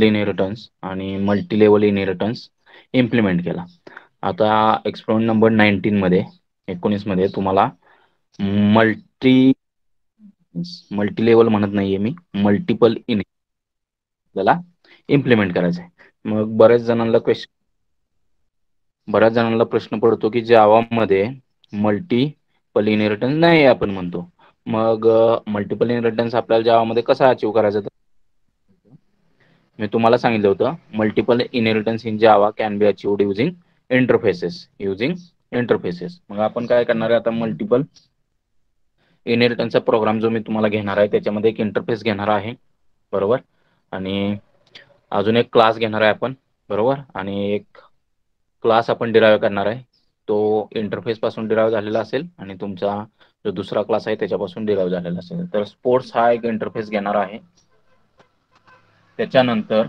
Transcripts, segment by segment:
Inheritance आणि multi level inheritance implement केला. आता एक्सपेरिमेंट नंबर 19 मध्ये तुम्हाला मल्टी लेवल म्हणत नाहीये मी, मल्टिपल इन आपल्याला इम्प्लिमेंट करायचं आहे. मग बऱ्याच जणांना प्रश्न पडतो की जावामध्ये मल्टिपल इनहेरिटन्स नाही आपण म्हणतो. मग मल्टिपल इनहेरिटन्स आपल्याला जावामध्ये कसा अचीव्ह करायचा? मी तुम्हाला सांगितलं होतं multiple inheritance in Java can be achieved using interfaces. मग आपण काय करणार आहे आता? मल्टिपल इनहेरिटन्सचा प्रोग्राम जो मी तुम्हाला घेणार आहे त्याच्यामध्ये एक इंटरफेस घेणार आहे, बरोबर, आणि अजून एक क्लास घेणार आहे आपण, बरोबर, आणि एक क्लास आपण डिराईव्ह करणार आहे. तो इंटरफेस पासून डिराईव्ह झालेला असेल आणि तुमचा जो दुसरा क्लास आहे त्याच्यापासून डिराईव्ह झालेला असेल. तर स्पोर्ट्स हा एक इंटरफेस घेणार आहे. त्याच्यानंतर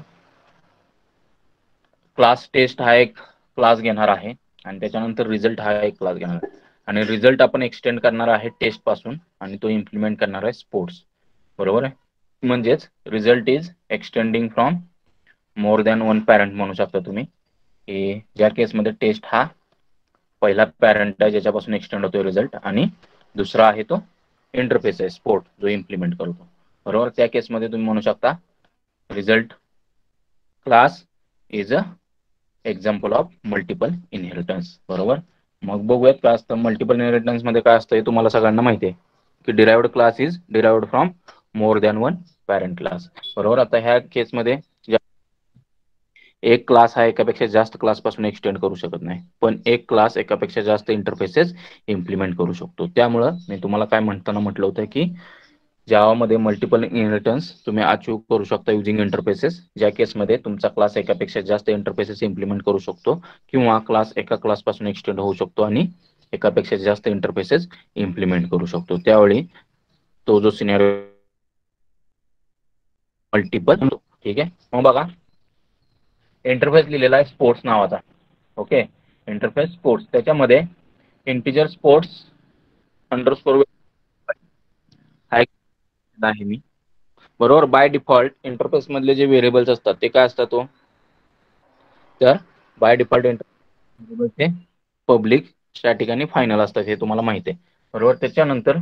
क्लास टेस्ट हा एक क्लास घेणार आहे आणि त्याच्यानंतर रिझल्ट हा एक क्लास घेणार आहे. आणि रिझल्ट आपण एक्सटेंड करणार आहे टेस्ट पासून आणि तो इम्प्लिमेंट करणार आहे स्पोर्ट्स, बरोबर आहे. म्हणजेच result is extending from more than one parent म्हणू शकता तुम्ही, की ज्या केसमध्ये टेस्ट हा पहिला पॅरेंट आहे ज्याच्यापासून एक्सटेंड होतोय रिझल्ट, आणि दुसरा आहे तो इंटरफेस आहे स्पोर्ट जो इम्प्लिमेंट करतो, बरोबर. त्या केसमध्ये तुम्ही म्हणू शकता result class is a example of multiple inheritance, बरोबर. मग बघूयात काय असतं मल्टिपल इनहेरिटन्स मध्ये. काय असतं हे तुम्हाला सगळ्यांना माहिती आहे की derived class is derived from more than one parent class, बरोबर. आता ह्या केसमध्ये एक क्लास हा एकापेक्षा जास्त क्लास पासून एक्सटेंड करू शकत नाही, पण एक क्लास एकापेक्षा जास्त इंटरफेसेस इम्प्लिमेंट करू शकतो. त्यामुळं मी तुम्हाला काय म्हणताना म्हटलं होतं की जावामध्ये मल्टिपल इनहेरिटन्स तुम्ही अचीव्ह करू शकता युजिंग इंटरफेसेस, ज्या केसमध्ये तुमचा क्लास एकापेक्षा जास्त इंटरफेसेस इम्प्लिमेंट करू शकतो किंवा क्लास एका क्लास पासून एक्सटेंड होऊ शकतो आणि एकापेक्षा जास्त इंटरफेसेस इम्प्लिमेंट करू शकतो. त्यावेळी तो जो सिनेरिओ मल्टिपल, ठीक आहे. मग बघा इंटरफेस लिहिलेला आहे स्पोर्ट्स नावाचा, ओके. इंटरफेस स्पोर्ट्स, त्याच्यामध्ये इंटिजर स्पोर्ट्स अंडरस्कोर आहे मी, बरोबर. बाय डिफॉल्ट इंटरफेस मधले जे व्हेरिएबल्स असतात ते काय असतात? तो तर by default interface public, static आणि फायनल असतात, हे तुम्हाला माहिती आहे, बरोबर. त्याच्यानंतर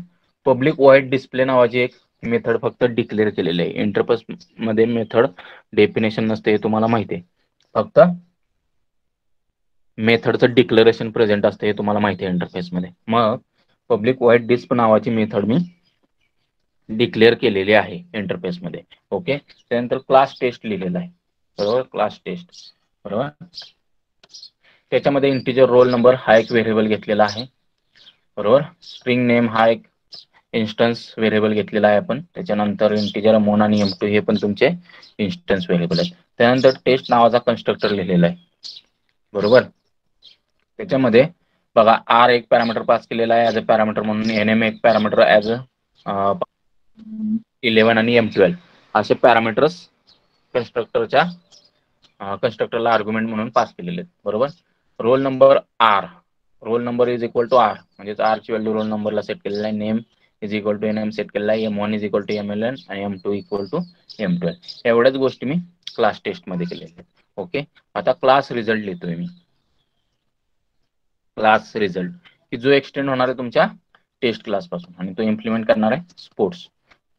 पब्लिक व्हॉइड डिस्प्ले नावाची एक मेथड फक्त डिक्लेअर केलेली आहे. इंटरफेस मध्ये मेथड डेफिनेशन नसते, हे तुम्हाला माहिती आहे. फक्त मेथडचं डिक्लेरेशन प्रेझेंट असते, हे तुम्हाला माहिती आहे इंटरफेसमध्ये. मग पब्लिक व्हॉइड डिस्प नावाची मेथड मी डिक्लेअर केलेली आहे इंटरफेसमध्ये, ओके. त्यानंतर क्लास टेस्ट लिहिलेला आहे, बरोबर, क्लास टेस्ट, बरोबर. त्याच्यामध्ये इंटिजर रोल नंबर हा एक व्हेरिएबल घेतलेला आहे, बरोबर. स्ट्रिंग नेम हा एक इन्स्टन्स व्हेरिएबल घेतलेला आहे आपण. त्याच्यानंतर इंटिजर अमोन आणि M2 हे पण तुमचे इन्स्टन्स व्हेरिएबल आहेत. त्यानंतर टेस्ट नावाचा कन्स्ट्रक्टर लिहिलेला आहे, बरोबर. त्याच्यामध्ये बघा R एक पॅरामीटर पास केलेला आहे ऍज अ पॅरामीटर म्हणून, NM एक पॅरामीटर ऍज अ 11 आणि M12 असे पॅरामीटर्स कन्स्ट्रक्टरला आर्ग्युमेंट म्हणून पास केलेले आहेत, बरोबर. Roll number roll number is equal to R, म्हणजे R ची व्हॅल्यू रोल नंबरला सेट केलेला आहे. Name is equal to NM set केलेला आहे. M1 is equal to MLN आणि M2 इक्वल टू M12. एवढ्याच गोष्टी मी क्लास टेस्ट मध्ये केलेल्या आहेत, ओके. आता क्लास रिझल्ट लिहितोय मी. क्लास रिझल्ट की जो एक्सटेंड होणार आहे तुमच्या टेस्ट क्लास पासून आणि तो इम्प्लिमेंट करणार आहे स्पोर्ट्स.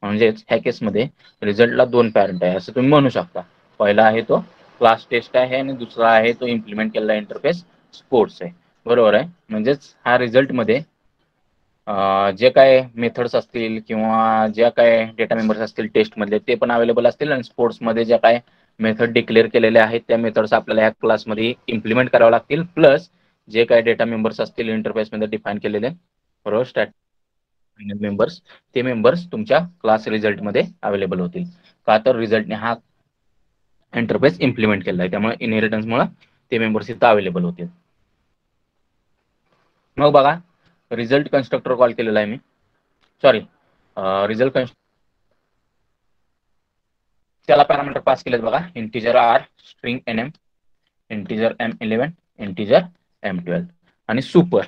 म्हणजेच ह्या केसमध्ये रिझल्टला दोन पॅरेंट आहे असं तुम्ही म्हणू शकता. पहिला आहे तो क्लास टेस्ट आहे आणि दुसरा आहे तो इम्प्लिमेंट केलेला इंटरफेस स्पोर्ट्स आहे, बरोबर आहे. म्हणजेच हा रिझल्ट मध्ये जे काय मेथड्स असतील किंवा ज्या काय डेटा मेंबर्स असतील टेस्ट मधले ते पण अवेलेबल असतील, आणि स्पोर्ट्स मध्ये ज्या काय मेथड डिक्लेअर केलेल्या आहेत त्या मेथड्स आपल्याला ह्या क्लासमध्ये इम्प्लिमेंट कराव्या लागतील, प्लस जे काही डेटा मेंबर्स असतील इंटरफेसमध्ये डिफाईन केलेले, बरोबर, स्टॅटिक मेंबर्स, ते मेंबर्स तुमच्या क्लास रिझल्टमध्ये अवेलेबल होतील. का तर रिझल्टने हा इंटरफेस इम्प्लिमेंट केला आहे, त्यामुळे इनहेरिटन्समुळे ते मेंबर्स इथं अवेलेबल होतील. मग बघा रिझल्ट कन्स्ट्रक्टर कॉल केलेला आहे मी, सॉरी रिझल्ट त्याला पॅरामीटर पास केलेत बघा, integer R, string NM, integer M11, integer M12 आणि सुपर,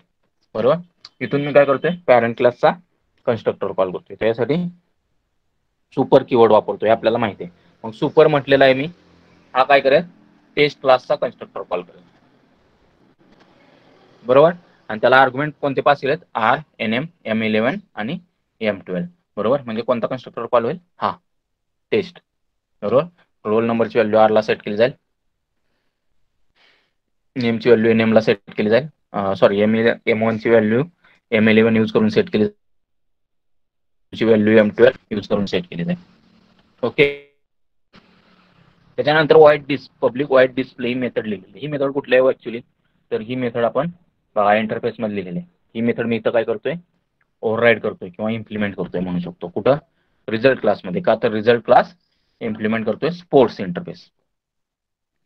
बरोबर. इथून मी काय करतोय पॅरेंट क्लासचा कन्स्ट्रक्टर कॉल करतोय, त्यासाठी सुपर कीवर्ड वापरतोय आपल्याला माहिती आहे. मग सुपर म्हटलेला आहे मी हा काय करेल, टेस्ट क्लासचा कन्स्ट्रक्टर कॉल करेल, बरोबर. आणि त्याला आर्ग्युमेंट कोणते पास केलेत, आर, NM, M11 आणि M12, बरोबर. म्हणजे कोणता कन्स्ट्रक्टर कॉल होईल, हा टेस्ट, बरोबर. रोल नंबरची व्हॅल्यू आर ला सेट केली जाईल, नेमची व्हॅल्यू NM ला सेट केली जाईल, सॉरी M1 ची व्हॅल्यू M11 यूज करून सेट केली, ची व्हॅल्यू M12 यूज करून सेट केली जाईल. ओके. त्याच्यानंतर पब्लिक वाईड डिस्प्ले मेथड लिहिलेली. ही मेथड कुठली आहे ऍक्च्युली, तर ही मेथड आपण बघा इंटरफेस मध्ये लिहिलेली आहे. ही मेथड मी इथं काय करतोय, ओव्हरराईड करतोय किंवा इम्प्लिमेंट करतोय म्हणू शकतो. कुठं, रिझल्ट क्लासमध्ये. का तर रिझल्ट क्लास इम्प्लिमेंट करतोय स्पोर्ट्स इंटरफेस,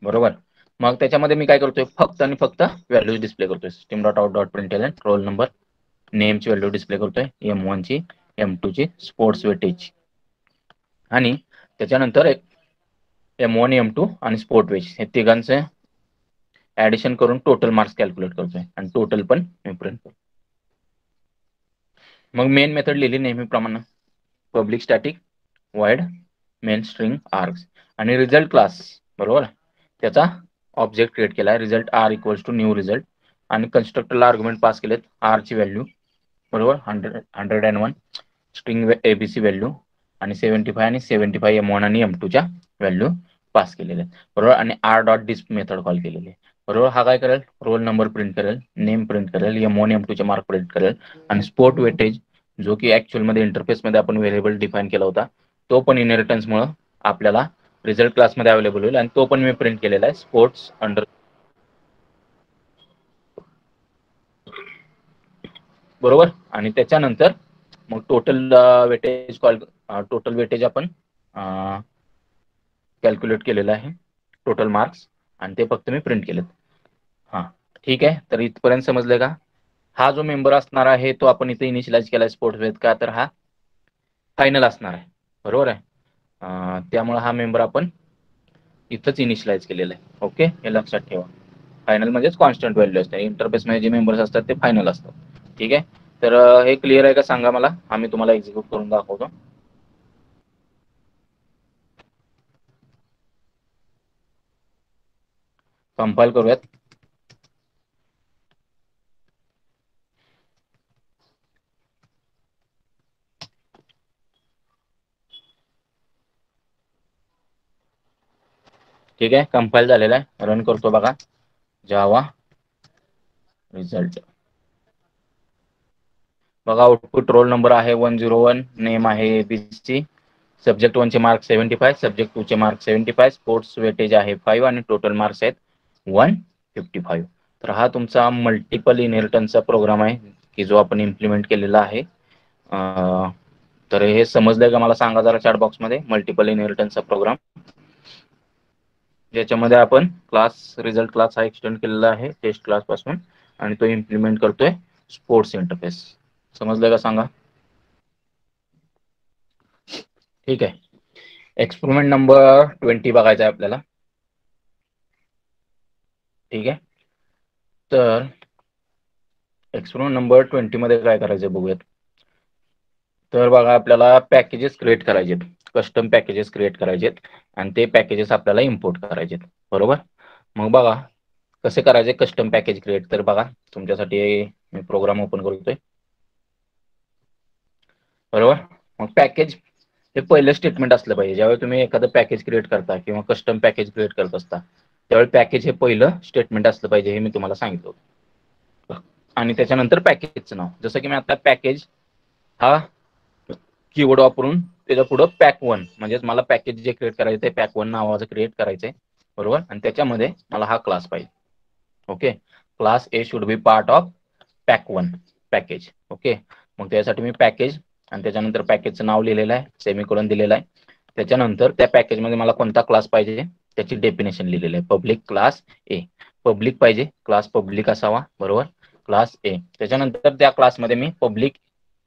बरोबर. मग त्याच्यामध्ये मी काय करतोय, फक्त आणि फक्त व्हॅल्यूज डिस्प्ले करतोय. system.out.println रोल नंबर, नेमची व्हॅल्यू डिस्प्ले करतोय, M1 ची, M2 ची, स्पोर्ट्स वेटेज, आणि त्याच्यानंतर एक M1, M2 आणि स्पोर्ट वेज हे तिघांचे ऍडिशन करून टोटल मार्क्स कॅल्क्युलेट करतोय आणि टोटल पण मी प्रिंट करतो. मग मेन मेथड लिहिली नेहमीप्रमाणे, public static void main string args, आणि रिझल्ट क्लास, बरोबर, त्याचा ऑब्जेक्ट क्रिएट केलाय, result R equals to new result, आणि कन्स्ट्रक्टरला आर्ग्युमेंट पास केलेत, आर ची व्हॅल्यू, बरोबर, 101, स्ट्रिंग ABC व्हॅल्यू, आणि 75 आणि 75 M1 आणि M2 च्या व्हॅल्यू पास केलेले आहेत, बरोबर. आणि आर डॉट डिस्प मेथड कॉल केलेली आहे, बरोबर. हा काय करेल, रोल नंबर प्रिंट करेल, नेम प्रिंट करेल, M1 M2 चे मार्क प्रिंट करेल, आणि स्पोर्ट वेटेज जो की ऍक्च्युअल मध्ये इंटरफेस मध्ये आपण व्हेरिएबल डिफाईन केला होता, तो पण इनहेरिटन्स मुळे आपल्याला रिझल्ट क्लासमध्ये अवेलेबल होईल, आणि तो पण मी प्रिंट केलेला आहे, स्पोर्ट्स अंडर, बरोबर. आणि त्याच्यानंतर मग टोटल वेटेज टोटल वेटेज आपण कॅल्क्युलेट केलेलं आहे, टोटल मार्क्स, आणि ते फक्त मी प्रिंट केलेत. हा, ठीक आहे. तर इथपर्यंत समजलं का. हा जो मेंबर असणार आहे तो आपण इथे इनिशियलाइज केलाय स्पोर्ट्स वेथ, का तर हा फायनल असणार आहे, बरोबर आहे. त्यामुळे हा मेंबर आपण इथंच इनिशियलाइज केलेला आहे. ओके, हे लक्षात ठेवा. फायनल म्हणजेच कॉन्स्टंट व्हॅल्यू असते. इंटरफेसमध्ये जे मेंबर्स असतात ते फायनल असतात. ठीक आहे. तर हे क्लिअर आहे का सांगा मला, आम्ही तुम्हाला एक्झिक्यूट करून दाखवतो. कंपाईल करूयात. ठीक आहे, कंपाईल झालेला आहे. रन करतो बघा. जावा रिझल्ट बघा, आउटपुट रोल नंबर आहे 101, नेम आहे ABC, सब्जेक्ट 1 चे मार्क 75, सब्जेक्ट 2 चे मार्क 75, स्पोर्ट्स वेटेज आहे 5, आणि टोटल मार्क्स आहेत 155. तर हा तुमचा मल्टिपल इनहेरिटन्सचा प्रोग्राम आहे की जो आपण इम्प्लिमेंट केलेला आहे. तर हे समजलंय का मला सांगा जरा चॅट बॉक्स मध्ये. मल्टिपल इनहेरिटन्सचा प्रोग्राम ज्याच्यामध्ये आपण रिझल्ट क्लास हा एक्सटेंड केलेला आहे टेस्ट क्लास पासून, आणि तो इम्प्लिमेंट करतोय स्पोर्ट्स इंटरफेस. समजलंय का सांगा. ठीक आहे. एक्सपेरिमेंट नंबर 20 बघायचा आहे आपल्याला. ठीक आहे. तर एक्सपेरिमेंट नंबर 20 मध्ये काय करायचं बघूयात. तर बघा, आपल्याला पॅकेजेस क्रिएट करायचे, कस्टम पॅकेजेस क्रिएट करायचे, आणि ते पॅकेजेस आपल्याला इम्पोर्ट करायचे, बरोबर. मग बघा कसे करायचे कस्टम पॅकेज क्रिएट. तर बघा, तुमच्यासाठी मी प्रोग्राम ओपन करतोय, बरोबर. मग पॅकेज हे पहिलं स्टेटमेंट असलं पाहिजे. ज्यावेळी तुम्ही एखादं पॅकेज क्रिएट करता किंवा कस्टम पॅकेज क्रिएट करत असता, त्यावेळी पॅकेज हे पहिलं स्टेटमेंट असलं पाहिजे, हे मी तुम्हाला सांगितलं. आणि त्याच्यानंतर पॅकेजचं नाव, जसं की मी आता पॅकेज हा कीवर्ड वापरून त्याच्या पुढं pack1 म्हणजेच मला पॅकेज जे क्रिएट करायचं आहे pack1 नावाचं क्रिएट करायचंय, बरोबर. आणि त्याच्यामध्ये मला हा क्लास पाहिजे. Okay, class A should be part of pack1 package. Okay, मग त्यासाठी मी पॅकेज आणि त्याच्यानंतर पॅकेजचं नाव लिहिलेलं आहे, सेमीकोलन दिलेलं आहे. त्याच्यानंतर त्या पॅकेजमध्ये मला कोणता क्लास पाहिजे त्याची डेफिनेशन लिहिलेली आहे, पब्लिक क्लास A. पब्लिक पाहिजे, क्लास पब्लिक असावा, बरोबर, क्लास A. त्याच्यानंतर त्या क्लासमध्ये मी पब्लिक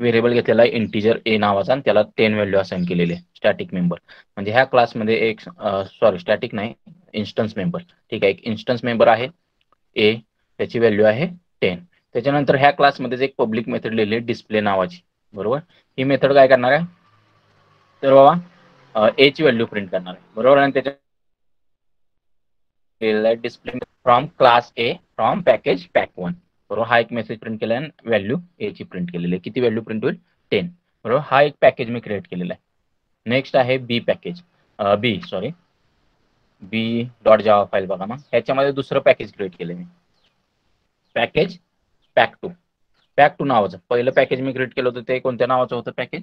व्हेरिएबल घेतलेला आहे इंटिजर A नावाचा, आणि त्याला 10 व्हॅल्यू असाइन केलेली आहे. स्टॅटिक मेंबर म्हणजे ह्या क्लासमध्ये एक स्टॅटिक नाही, इन्स्टन्स मेंबर. ठीक आहे, एक इन्स्टन्स मेंबर आहे A, त्याची व्हॅल्यू आहे 10. त्याच्यानंतर ह्या क्लासमध्येच एक पब्लिक मेथड लिहिली आहे डिस्प्ले नावाची, बरोबर. ही मेथड काय करणार आहे, तर बाबा A ची व्हॅल्यू प्रिंट करणार आहे, बरोबर. आणि त्याच्या display from class A from package pack 1 बरोबर. हा एक मेसेज प्रिंट केला आहे, व्हॅल्यू ए ची प्रिंट केलेली आहे. किती व्हॅल्यू प्रिंट होईल? 10 बरोबर. हा एक पॅकेज मी क्रिएट केलेला आहे. नेक्स्ट आहे बी पॅकेज, बी डॉट जावा फाईल बघा. मग ह्याच्यामध्ये दुसरं पॅकेज क्रिएट केलं मी, पॅकेज पॅक 2. पॅक 2 नावाचं पहिलं पॅकेज मी क्रिएट केलं होतं ते कोणत्या नावाचं होतं? Package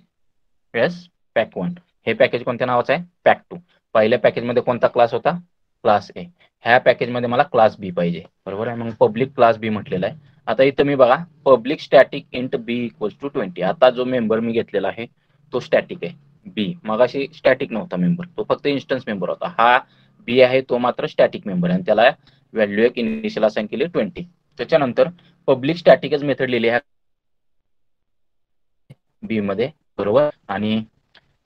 pack 1. हे पॅकेज कोणत्या नावाचं आहे? पॅक 2. पहिल्या पॅकेजमध्ये कोणता क्लास होता? क्लास ए. ह्या पॅकेजमध्ये मला क्लास बी पाहिजे बरोबर आहे. मग पब्लिक क्लास बी म्हटलेला आहे. आता इथं मी बघा public static int b equals to 20. आता जो मेंबर मी घेतलेला आहे तो स्टॅटिक आहे बी. मगाशी स्टॅटिक नव्हता मेंबर, तो फक्त इन्स्टन्स मेंबर होता. हा बी आहे तो मात्र स्टॅटिक मेंबर आहे आणि त्याला व्हॅल्यू एक इनिशियल असाइन केली 20. त्याच्यानंतर पब्लिक स्टॅटिकच मेथड लिहिली आहे बी मध्ये बरोबर. आणि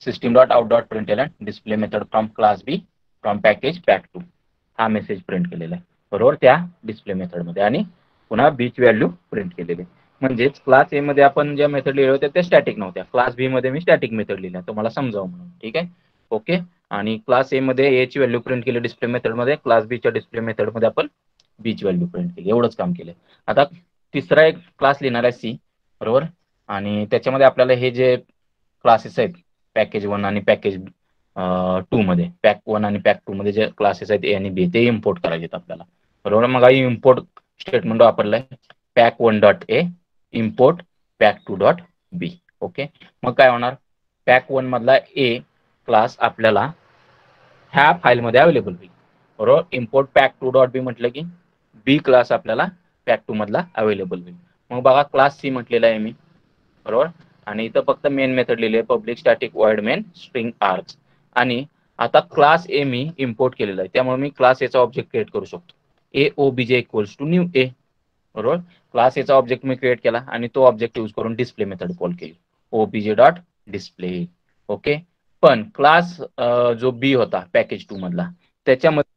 system dot out dot println display method from class b from package pack 2 हा मेसेज प्रिंट केलेला आहे बरोबर त्या डिस्प्ले मेथड मध्ये. आणि पुन्हा बीची व्हॅल्यू प्रिंट केलेली. म्हणजेच क्लास ए मध्ये आपण ज्या मेथड लिहिल्या होत्या त्या स्टॅटिक नव्हत्या, क्लास बी मध्ये मी स्टॅटिक मेथड लिहिल्या तुम्हाला समजावं म्हणून. ठीक आहे, ओके. आणि क्लास ए मध्ये ए ची व्हॅल्यू प्रिंट केली डिस्प्ले मेथड मध्ये, क्लास बी च्या डिस्प्ले मेथड मध्ये आपण बी ची व्हॅल्यू प्रिंट केली. एवढंच काम केलं. आता तिसरा एक क्लास लिहिणार आहे सी बरोबर. आणि त्याच्यामध्ये आपल्याला हे जे क्लासेस आहेत पॅकेज 1 आणि पॅकेज 2 मध्ये, पॅक 1 आणि पॅक 2 मध्ये जे क्लासेस आहेत ए आणि बी ते इम्पोर्ट करायचे आहेत आपल्याला बरोबर. मग इम्पोर्ट स्टेटमेंट वापरलाय pack 1 dot a import pack 2 dot b. Okay, मग काय होणार? पॅक 1 मधला ए क्लास आपल्याला ह्या फाईलमध्ये अवेलेबल होईल बरोबर. इम्पोर्ट पॅक 2 डॉट बी म्हटलं की बी क्लास आपल्याला पॅक 2 मधला अवेलेबल होईल. मग बघा क्लास सी म्हटलेला आहे मी बरोबर. आणि इथं फक्त मेन मेथड लिहिली आहे public static void main string args. आणि आता क्लास ए मी इम्पोर्ट केलेला आहे त्यामुळे मी क्लास एचा ऑब्जेक्ट क्रिएट करू शकतो. A obj equals to new A बरोबर. क्लास एचा ऑब्जेक्ट मी क्रिएट केला आणि तो ऑब्जेक्ट यूज करून डिस्प्ले मेथड कॉल केली ओबीजे डॉट डिस्प्ले. ओके, पण क्लास जो बी होता पॅकेज 2 मधला त्याच्यामध्ये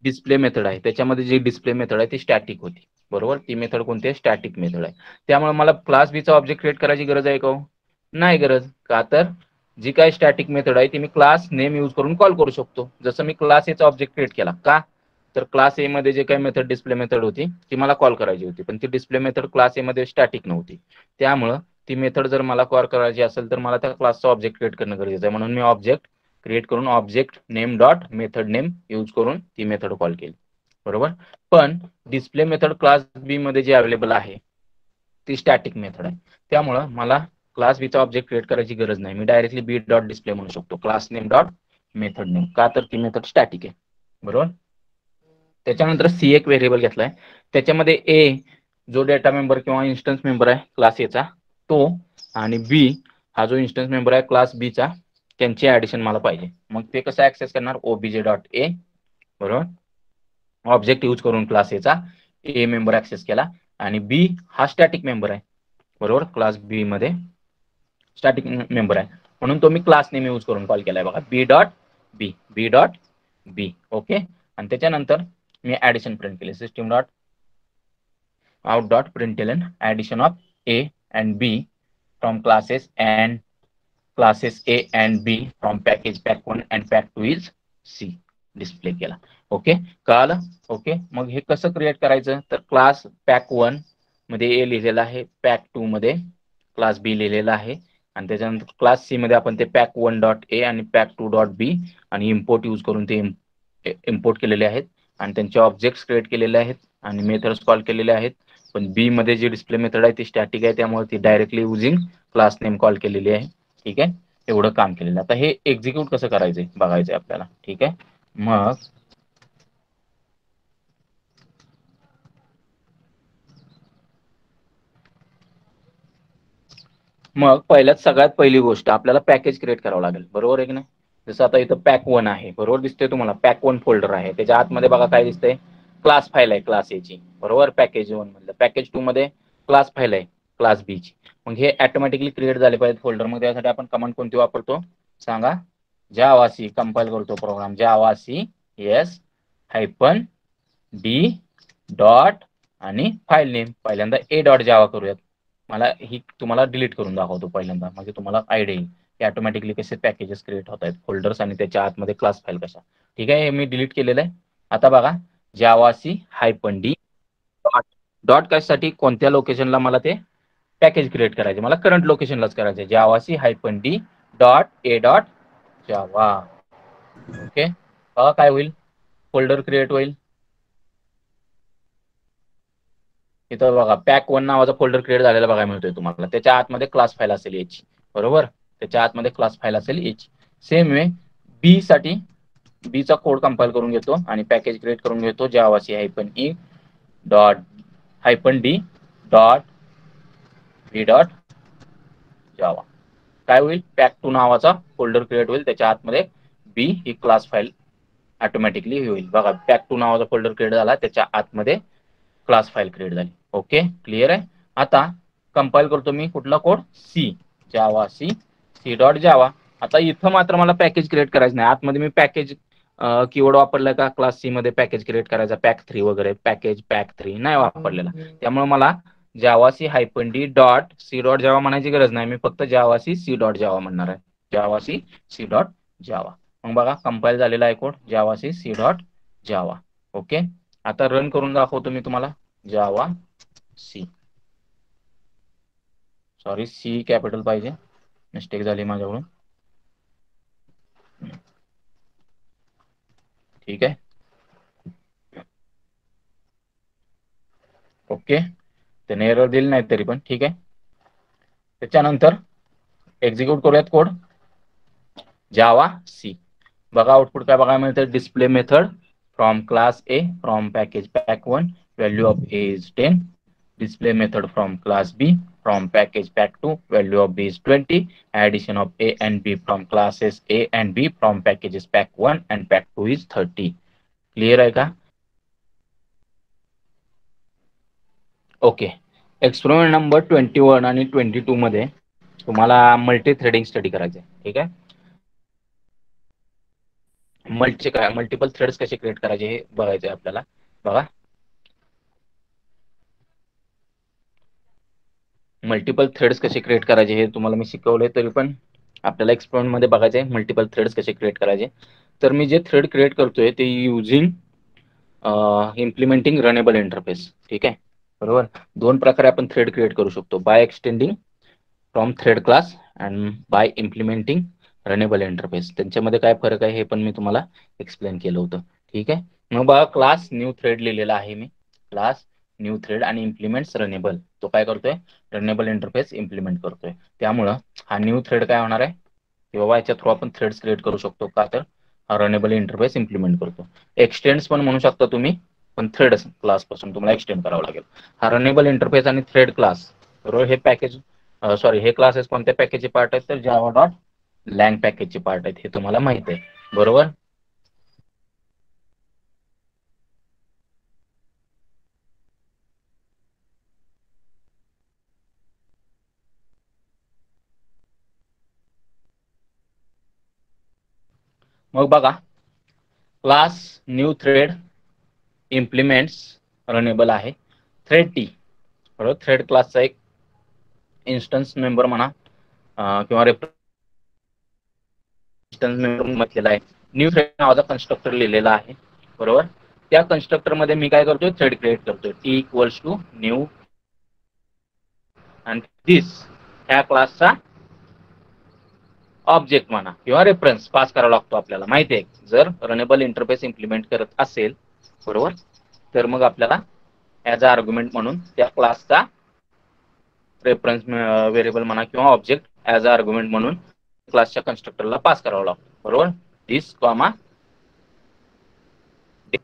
डिस्प्ले मेथड आहे, त्याच्यामध्ये जी डिस्प्ले मेथड आहे ती स्टॅटिक होती बरोबर. ती मेथड कोणती आहे? स्टॅटिक मेथड आहे. त्यामुळे मला क्लास बी चा ऑब्जेक्ट क्रिएट करायची गरज आहे का? नाही गरज. का तर जी काही स्टॅटिक मेथड आहे ती मी क्लास नेम यूज करून कॉल करू शकतो. जसं मी क्लास ए चा ऑब्जेक्ट क्रिएट केला का तर क्लास ए मध्ये जे काही मेथड डिस्प्ले मेथड होती ती मला कॉल करायची होती, पण ती डिस्प्ले मेथड क्लास ए मध्ये स्टॅटिक नव्हती. त्यामुळे ती मेथड जर मला कॉल करायची असेल तर मला त्या क्लासचा ऑब्जेक्ट क्रिएट करणं गरजेचं आहे. म्हणून मी ऑब्जेक्ट क्रिएट करून object name dot method name use करून ती मेथड कॉल केली बरोबर. पण डिस्प्ले मेथड क्लास बी मध्ये जी अवेलेबल आहे ती स्टॅटिक मेथड आहे. त्यामुळं मला क्लास बी चा ऑब्जेक्ट क्रिएट करायची गरज नाही. मी डायरेक्टली बी डॉट डिस्प्ले म्हणू शकतो class name dot method name, का तर ती मेथड स्टॅटिक आहे बरोबर. त्याच्यानंतर सी एक व्हेरिएबल घेतलाय त्याच्यामध्ये ए जो डेटा मेंबर किंवा इन्स्टन्स मेंबर आहे क्लास एचा तो आणि बी हा जो इन्स्टन्स मेंबर आहे क्लास बी चा त्यांची ऍडिशन मला पाहिजे. मग ते कसं ऍक्सेस करणार? ओबीजे डॉट ए बरोबर. ऑब्जेक्ट यूज करून क्लास एचा ए मेंबर ऍक्सेस केला आणि बी हा स्टॅटिक मेंबर आहे बरोबर. क्लास बी मध्ये स्टॅटिक मेंबर आहे म्हणून तो मी क्लास नेम यूज करून कॉल केलाय बघा b dot b, b dot b. Okay, आणि त्याच्यानंतर मी ऍडिशन प्रिंट केले system dot out dot println addition of a and b from classes and classes a and b from package pack 1 and pack 2 is c display केला. Okay, कळालं? Okay, मग हे कसं create करायचं तर क्लास पॅक 1 मध्ये ए लिहिलेला आहे, पॅक 2 मध्ये क्लास बी लिहिलेला आहे आणि त्याच्यानंतर क्लास सी मध्ये आपण ते पॅक 1 डॉट ए आणि पॅक 2 डॉट बी आणि इम्पोर्ट यूज करून ते इम्पोर्ट केलेले आहेत आणि त्यांचे ऑब्जेक्ट्स क्रिएट केलेले आहेत आणि मेथड्स कॉल केलेले आहेत. पण बी मध्ये जी डिस्प्ले मेथड आहे ती स्टॅटिक आहे त्यामुळे ती directly using class name call केलेली आहे. ठीक आहे, एवढं काम केलेलं. आता हे एक्झिक्यूट कसं करायचंय बघायचंय आपल्याला. ठीक आहे, मग सगळ्यात पहिली गोष्ट आपल्याला पॅकेज क्रिएट करावं लागेल बरोबर आहे की नाही. जसं आता इथं पॅक 1 आहे बरोबर दिसतंय तुम्हाला, पॅक 1 फोल्डर आहे त्याच्या आतमध्ये बघा काय दिसतंय क्लास फाईल आहे क्लास ए ची बरोबर. पॅकेज 1 मधलं पॅकेज 2 मध्ये क्लास फाईल आहे क्लास बी ची. मग हे ऑटोमॅटिकली क्रिएट झाले पाहिजे फोल्डर. मग त्यासाठी आपण कमांड कोणती वापरतो सांगा? Java C. कंपाईल करतो program Java C S hyphen D dot आणि फाईल नेम पहिल्यांदा ए डॉट जावा करूयात. मला ही तुम्हाला डिलीट करून दाखवतो पहिल्यांदा म्हणजे तुम्हाला आयडिया येईल की ऑटोमॅटिकली कसे पॅकेजेस क्रिएट होत आहेत फोल्डर्स आणि त्याच्या आतमध्ये क्लास फाईल कशा. ठीक आहे, हे मी डिलीट केलेलं आहे आता बघा जावासी हायफन डी डॉट डॉट कशासाठी, कोणत्या लोकेशनला मला ते पॅकेज क्रिएट करायचे, मला करंट लोकेशनलाच करायचे. Javac hyphen D dot A dot Java. Okay, काय होईल, फोल्डर क्रिएट होईल. इथं बघा पॅक 1 नावाचा फोल्डर क्रिएट झालेला बघायला मिळतोय तुम्हाला. त्याच्या आतमध्ये क्लास फाईल असेल याची, बरोबर. त्याच्या आतमध्ये क्लास फाईल असेल याची. सेम वे बी साठी बी चा कोड कंपाइल करून घेतो आणि पॅकेज क्रिएट करून घेतो. Javac hyphen E dot hyphen D dot V dot Java. काय होईल, पॅक 2 नावाचा फोल्डर क्रिएट होईल. त्याच्या आतमध्ये बी ही क्लास फाईल ऑटोमॅटिकली होईल. बघा पॅक 2 नावाचा फोल्डर क्रिएट झाला, त्याच्या आतमध्ये क्लास फाईल क्रिएट झाली. ओके, क्लिअर आहे. आता कंपाइल करतो मी कुठला कोड, सी जावा सी डॉट जावा. आता इथं मात्र मला पॅकेज क्रिएट करायचं नाही. आतमध्ये मी पॅकेज कीवर्ड वापरलाय का, क्लास सी मध्ये पॅकेज क्रिएट करायचा, पॅक 3 वगैरे, पॅक 3 नाही वापरलेला. त्यामुळे मला javac hyphen D dot C dot Java म्हणायची गरज नाही. मी फक्त जावासी सी डॉट जावा म्हणणार आहे, जावासी सी डॉट जावा. मग बघा कंपाइल झालेला आहे code, javac C dot Java. Okay, आता रन करून दाखवतो मी तुम्हाला. Java C, sorry C capital पाहिजे, मिस्टेक झाली माझ्याकडून. ठीक आहे, ओके. त्याने एरर दिली नाही तरी पण ठीक आहे. त्याच्यानंतर एक्झिक्यूट करूयात कोड, जावा सी. बघा आउटपुट काय बघायला मिळतं, display method from class A from package pack 1 value of A is 10. display method from class B from package pack 2 value of B is 20. Addition of A and B from classes A and B from packages pack 1 and pack 2 is 30. Clear आहे का? Okay, experiment number 21 आणि 22 मध्ये तुम्हाला multi threading study करायचं आहे. ठीक आहे, multiple threads कसे क्रिएट करायचे हे बघायचं आहे आपल्याला. बघा मल्टिपल थ्रेड्स कसे क्रिएट करायचे हे तुम्हाला मी शिकवले, तरी पण आपल्याला एक्सपेरिमेंट मध्ये बघायचे आहे मल्टिपल थ्रेड्स कसे क्रिएट करायचे. तर मी जे थ्रेड क्रिएट करतोय ते युझिंग इम्प्लिमेंटिंग रनेबल इंटरफेस. ठीक आहे, बरोबर. दोन प्रकारे आपण थ्रेड क्रिएट करू शकतो, by extending from thread class and by implementing runnable interface. त्यांच्यामध्ये काय फरक आहे हे पण मी तुम्हाला एक्सप्लेन केलं होतं. ठीक आहे, मग बघा क्लास न्यू थ्रेड लिहिलेला आहे मी, क्लास न्यू थ्रेड आणि इम्प्लिमेंट्स रनेबल. तो काय करतोय, रनेबल इंटरफेस इम्प्लिमेंट करतोय. त्यामुळं हा न्यू थ्रेड काय होणार आहे की बाबा याच्या थ्रू आपण थ्रेड्स क्रिएट करू शकतो का, तर हा रनेबल इंटरफेस इम्प्लिमेंट करतो. एक्सटेंड्स पण म्हणू शकता तुम्ही, पण थ्रेड क्लास पासून तुम्हाला एक्सटेंड करावं लागेल. हा रनेबल इंटरफेस आणि थ्रेड क्लास बरोबर हे पॅकेज सॉरी हे क्लासेस कोणत्या पॅकेजचे पार्ट आहेत, तर जावा डॉट लँग पॅकेजचे पार्ट आहेत, हे तुम्हाला माहित आहे, बरोबर. मग बघा class new thread implements runnable आहे. थ्रेड टी बरोबर, थ्रेड क्लासचा एक इन्स्टन्स मेंबर म्हणा किंवा इन्स्टन्स मेंबर म्हटलेला आहे. न्यू थ्रेड नावाचा कन्स्ट्रक्टर लिहिलेला आहे, बरोबर. त्या कन्स्ट्रक्टर मध्ये मी काय करतोय, थ्रेड क्रिएट करतोय. टी इक्वल्स टू न्यू आणि दिस ह्या क्लासचा ऑब्जेक्ट म्हणा किंवा रेफरन्स पास करावा लागतो आपल्याला. माहिती आहे, जर रनेबल इंटरफेस इम्प्लिमेंट करत असेल बरोबर, तर मग आपल्याला ॲज अ आर्ग्युमेंट म्हणून त्या क्लासचा रेफरन्स व्हेरिएबल म्हणा किंवा ऑब्जेक्ट ॲज अ आर्ग्युमेंट म्हणून क्लासच्या कन्स्ट्रक्टरला पास करावा लागतो, बरोबर. दिस कॉमा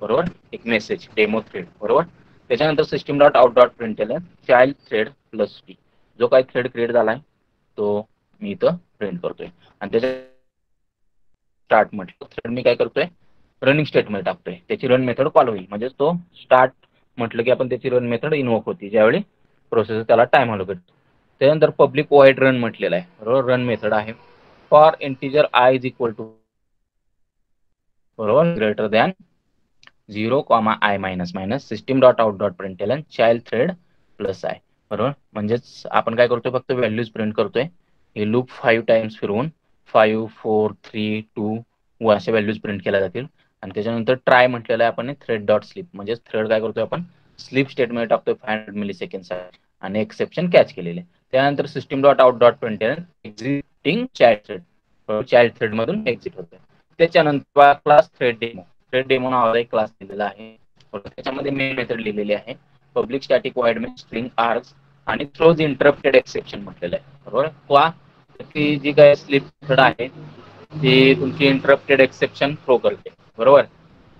बरोबर, एक मेसेज डेमो थ्रेड, बरोबर. त्याच्यानंतर system dot out dot println child thread plus T, जो काही थ्रेड क्रिएट झालाय तो मी इथं प्रिंट करतोय. आणि त्याच्या स्टार्ट म्हटलं थ्रेड मी काय करतोय, रनिंग स्टेटमेंट टाकतोय, त्याची रन मेथड कॉल होईल. म्हणजे तो स्टार्ट म्हटलं की आपण त्याची रन मेथड इन्वोक होती ज्यावेळी प्रोसेसर त्याला टाइम अलोकेट. त्यानंतर पब्लिक वाईड रन म्हटलेला आहे, बरोबर, रन मेथड आहे. For integer I is equal to बरोबर greater than 0, i minus minus system dot out dot println child thread plus I, बरोबर. म्हणजेच आपण काय करतोय, फक्त व्हॅल्यूज प्रिंट करतोय. हे लूप 5 टाइम्स फिरवून 5 4 3 2 अशा व्हॅल्यूज प्रिंट केल्या जातील. आणि त्याच्यानंतर ट्राय म्हटलेलं आहे आपण थ्रेड डॉट स्लीप, म्हणजे थ्रेड काय करतोय आपण स्लीप स्टेटमध्ये टाकतोय 500 मिली सेकंड आणि एक्सेप्शन कॅच केलेले. त्यानंतर system dot out dot println exiting child thread, child thread मधून एक्झिट होतोय. त्याच्यानंतर क्लास थ्रेड डेमो नावाचा एक क्लास दिलेला आहे. त्याच्यामध्ये मेन मेथड लिहिलेली आहे public static void main string args आणि थ्रोज इंटरप्टेड एक्सेप्शन म्हटलेलं आहे. बरोबर, किंवा ती जी काही स्लीप मेथड आहे ती तुमची इंटरप्टेड एक्सेप्शन थ्रो करते. बरोबर,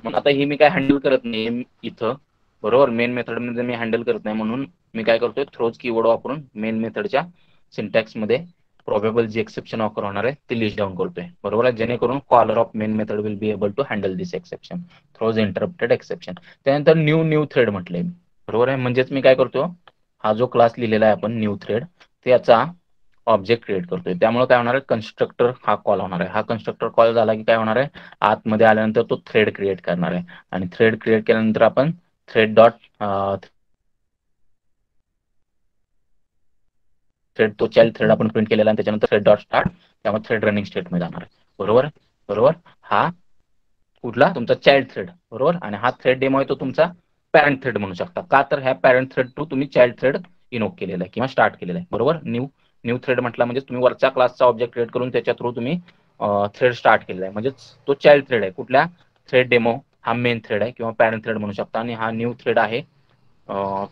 मग आता ही मी काय हँडल करत नाही इथं. बरोबर, मेन मेथड मध्ये मी हँडल करत नाही, म्हणून मी काय करतोय थ्रोज कीवर्ड वापरून मेन मेथडच्या सिंटॅक्स मध्ये प्रोबेबल जे एक्सेप्शन ऑकर होणार आहे ते लिस्ट डाऊन करतोय. बरोबर आहे, जेणेकरून caller of main method will be able to handle this exception throws interrupted exception. त्यानंतर न्यू थ्रेड म्हटलंय मी. बरोबर आहे, म्हणजेच मी काय करतो हा जो क्लास लिहिलेला आहे आपण न्यू थ्रेड त्याचा ऑब्जेक्ट क्रिएट करतोय. त्यामुळे काय होणार आहे कन्स्ट्रक्टर हा कॉल होणार आहे. हा कन्स्ट्रक्टर कॉल झाला की काय होणार आहे आतमध्ये आल्यानंतर तो थ्रेड क्रिएट करणार आहे आणि थ्रेड क्रिएट केल्यानंतर आपण थ्रेड डॉट थ्रेड तो चाइल्ड थ्रेड आपण प्रिंट केलेला आणि त्याच्यानंतर थ्रेड डॉट स्टार्ट त्यामुळे थ्रेड रनिंग स्टेट मध्ये जाणार आहे. बरोबर बरोबर, हा कुठला तुमचा चाइल्ड थ्रेड. बरोबर, आणि हा थ्रेड डेमो आहे तो तुमचा पॅरेंट थ्रेड म्हणू शकता का, तर ह्या पॅरेंट थ्रेड टू तुम्ही चाइल्ड थ्रेड इनोक केलेला आहे किंवा स्टार्ट केलेला आहे. बरोबर, न्यू थ्रेड म्हटलं म्हणजे तुम्ही वरच्या क्लासचा ऑब्जेक्ट क्रिएट करून त्याच्या थ्रू तुम्ही थ्रेड स्टार्ट केलेला आहे, म्हणजे तो चाइल्ड थ्रेड आहे. कुठल्या थ्रेड डेमो हा मेन थ्रेड आहे किंवा पॅरेंट थ्रेड म्हणू शकता आणि हा न्यू थ्रेड आहे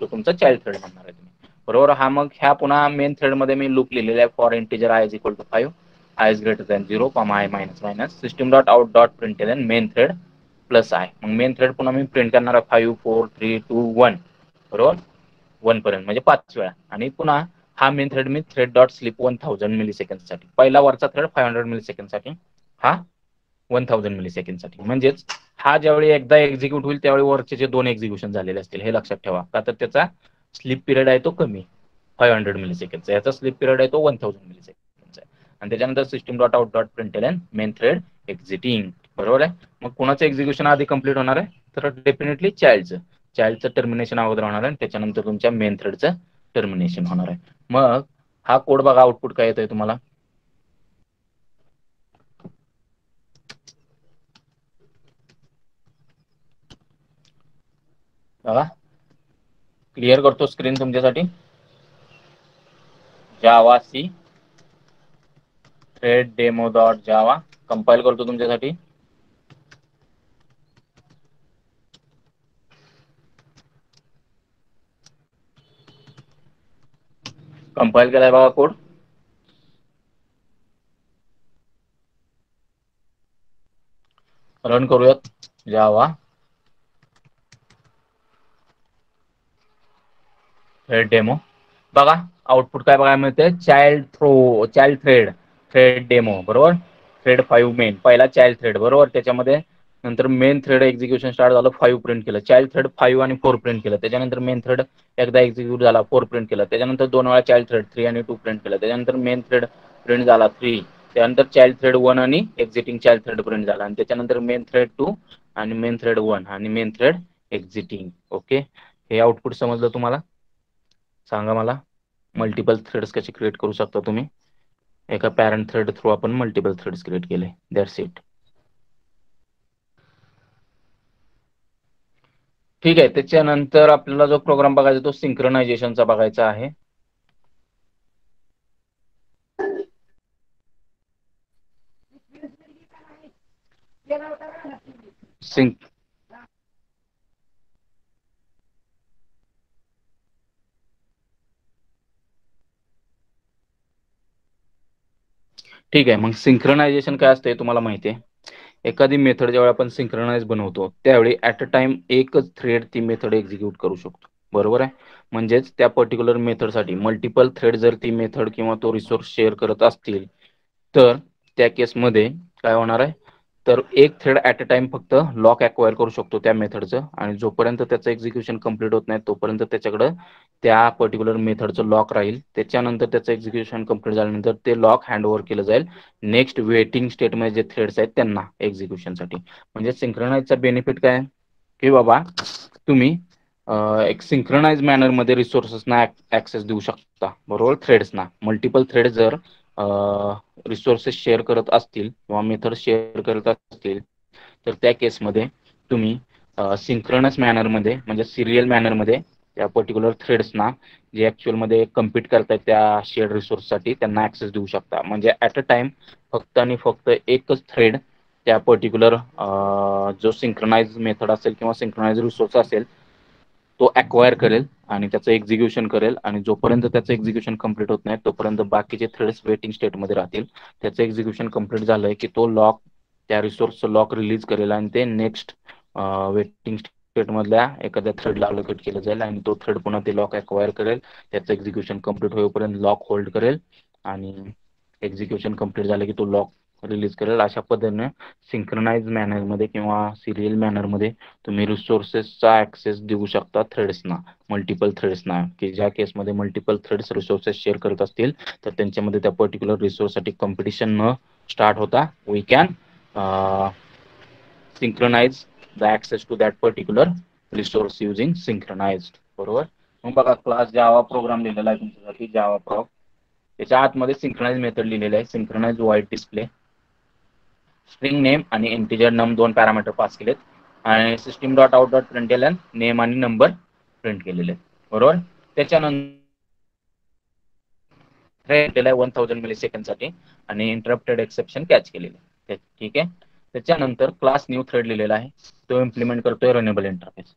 तो तुमचा चाइल्ड थ्रेड म्हणणार आहे तुम्ही. बरोबर, हा मग ह्या पुन्हा मेन थ्रेड मध्ये मी लूप लिहिलेला आहे for integer i is equal to 5 i is greater than 0 i minus minus system dot out dot println main thread plus i. मग मेन थ्रेड पुन्हा मी प्रिंट करणार आहे 5 4 3 2 1. बरोबर, 1 पर्यंत म्हणजे 5 वेळा. आणि पुन्हा हा मेन थ्रेड मी thread dot sleep 1000 millisecond साठी, पहिला वरचा थ्रेड 500 मिली सेकंड साठी, हा 1000 मिली सेकंड साठी. म्हणजेच हा ज्यावेळी एकदा एक्झिक्यूट होईल त्यावेळी वरचे जे दोन एक्झिक्युशन झालेले असतील हे लक्षात ठेवा, का तर त्याचा स्लीप पिरियड आहे तो कमी 500 मिली सेकंडचा, याचा स्लीप पिरियड आहे तो 1000 मिली सेकंडचा. आणि त्याच्यानंतर system dot out dot println main thread exiting. बरोबर आहे, मग कुणाचं एक्झिक्युशन आधी कंप्लीट होणार आहे तर डेफिनेटली चाइल्डचं टर्मिनेशन अगोदर होणार आहे आणि त्याच्यानंतर तुमच्या मेन थ्रेडचं टर्मिनेशन होणार आहे. मग हा कोड बघा आउटपुट काय येतोय तुम्हाला. बघा, क्लिअर करतो स्क्रीन तुमच्यासाठी. Java C thread demo dot Java compile करतो तुमच्यासाठी. कंपाइल केलाय बघा कोड. रन करूयात जावा थ्रेड डेमो. बघा आउटपुट काय बघायला मिळते चाइल्ड थ्रेड डेमो. बरोबर, थ्रेड 5 मेन पहिला चाइल्ड थ्रेड. बरोबर, त्याच्यामध्ये नंतर मेन थ्रेड एक्झिक्युशन स्टार्ट झालं 5 प्रिंट केलं, चाइल्ड थ्रेड 5 आणि 4 प्रिंट केलं, त्याच्यानंतर मेन थ्रेड एकदा एक्झिक्यूट झाला 4 प्रिंट केलं, त्याच्यानंतर 2 वेळा चाइल्ड थ्रेड 3 आणि 2 प्रिंट केलं, त्याच्यानंतर मेन थ्रेड प्रिंट झाला 3, त्यानंतर चाइल्ड थ्रेड 1 आणि एक्झिटिंग चाइल्ड थ्रेड प्रिंट झाला आणि त्याच्यानंतर मेन थ्रेड 2 आणि मेन थ्रेड 1 आणि मेन थ्रेड एक्झिटिंग. ओके, हे आउटपुट समजलं तुम्हाला. सांगा मला मल्टिपल थ्रेड्स कसे क्रिएट करू शकता तुम्ही. एका पॅरेंट थ्रेड थ्रू आपण मल्टिपल थ्रेड्स क्रिएट केले. That's it. ठीक आहे, त्याच्यानंतर आपल्याला जो प्रोग्राम बघायचा तो सिंक्रोनायझेशनचा बघायचा आहे. ठीक आहे, मग सिंक्रोनायझेशन काय असतं हे तुम्हाला माहिती आहे. एखादी मेथड ज्यावेळी आपण सिंक्रोनाइज बनवतो त्यावेळी ऍट अ टाइम एकच थ्रेड ती मेथड एक्झिक्यूट करू शकतो. बरोबर आहे, म्हणजेच त्या पर्टिक्युलर मेथडसाठी मल्टिपल थ्रेड जर ती मेथड किंवा तो रिसोर्स शेअर करत असतील तर त्या केसमध्ये काय होणार आहे तर एक थ्रेड ऍट अ टाइम फक्त लॉक अक्वायर करू शकतो त्या मेथडचं आणि जोपर्यंत त्याचं एक्झिक्युशन कंप्लीट होत नाही तोपर्यंत त्याच्याकडे त्या पर्टिक्युलर मेथडचं लॉक राहील. त्याच्यानंतर त्याचं एक्झिक्युशन कंप्लीट झाल्यानंतर ते लॉक हँडओव्हर केलं जाईल नेक्स्ट वेटिंग स्टेटमध्ये जे थ्रेड्स आहेत त्यांना एक्झिक्युशनसाठी. म्हणजे सिंक्रोनाइजचा बेनिफिट काय की बाबा तुम्ही एक सिंक्रोनाइज मॅनरमध्ये रिसोर्सेसना ऍक्सेस देऊ शकता. बरोबर, थ्रेड्सना मल्टिपल थ्रेड जर रिसोर्सेस शेअर करत असतील किंवा मेथड शेअर करत असतील तर त्या केसमध्ये तुम्ही सिंक्रोनस मॅनरमध्ये म्हणजे सिरियल मॅनरमध्ये त्या पर्टिक्युलर थ्रेड्सना जे ॲक्च्युअलमध्ये कम्पीट करतायत त्या शेअर्ड रिसोर्ससाठी त्यांना ॲक्सेस देऊ शकता. म्हणजे ॲट अ टाइम फक्त आणि फक्त एकच थ्रेड त्या पर्टिक्युलर जो सिंक्रोनाइज मेथड असेल किंवा सिंक्रोनाइज रिसोर्स असेल तो ॲक्वायर करेल आणि त्याचं एक्झिक्युशन करेल आणि जोपर्यंत त्याचं एक्झिक्युशन कंप्लीट होत नाही तोपर्यंत बाकीचे थ्रेड्स वेटिंग स्टेटमध्ये राहतील. त्याचं एक्झिक्युशन कंप्लीट झालंय की तो लॉक त्या रिसोर्सचं लॉक रिलीज करेल आणि ते नेक्स्ट वेटिंग स्टेटमधल्या एखाद्या थ्रेडला अलोकेट केलं जाईल आणि तो थ्रेड पुन्हा ते लॉक ॲक्वायर करेल. त्याचं एक्झिक्युशन कंप्लीट होईपर्यंत लॉक होल्ड करेल आणि एक्झिक्युशन कंप्लीट झालं की तो लॉक रिलीज करेल. अशा पद्धतीने सिंक्रोनाइज मॅनरमध्ये किंवा सिरियल मॅनरमध्ये तुम्ही रिसोर्सेसचा ऍक्सेस देऊ शकता थ्रेड्सना, मल्टिपल थ्रेड्सना, की ज्या केसमध्ये मल्टिपल थ्रेड्स रिसोर्सेस शेअर करत असतील तर त्यांच्यामध्ये त्या पर्टिक्युलर रिसोर्ससाठी कॉम्पिटिशन न स्टार्ट होता we can synchronize the access to that particular resource using synchronized. बरोबर. मग बघा क्लास जावा प्रोग्राम लिहिलेला आहे तुमच्यासाठी जावा प्रोग. त्याच्या आतमध्ये सिंक्रोनाइज मेथड लिहिलेले आहे, synchronize void display, string name आणि इंटिजर नम दोन पॅरामीटर पास केलेत आणि system dot out dot println name आणि नंबर प्रिंट केलेले आहेत. बरोबर. त्याच्यानंतर 1000 मिली सेकंडसाठी आणि इंटरप्टेड एक्सेप्शन कॅच केलेले. ठीक आहे. त्याच्यानंतर क्लास न्यू थ्रेड लिहिलेला आहे, तो इम्प्लिमेंट करतोय रनेबल इंटरफेस.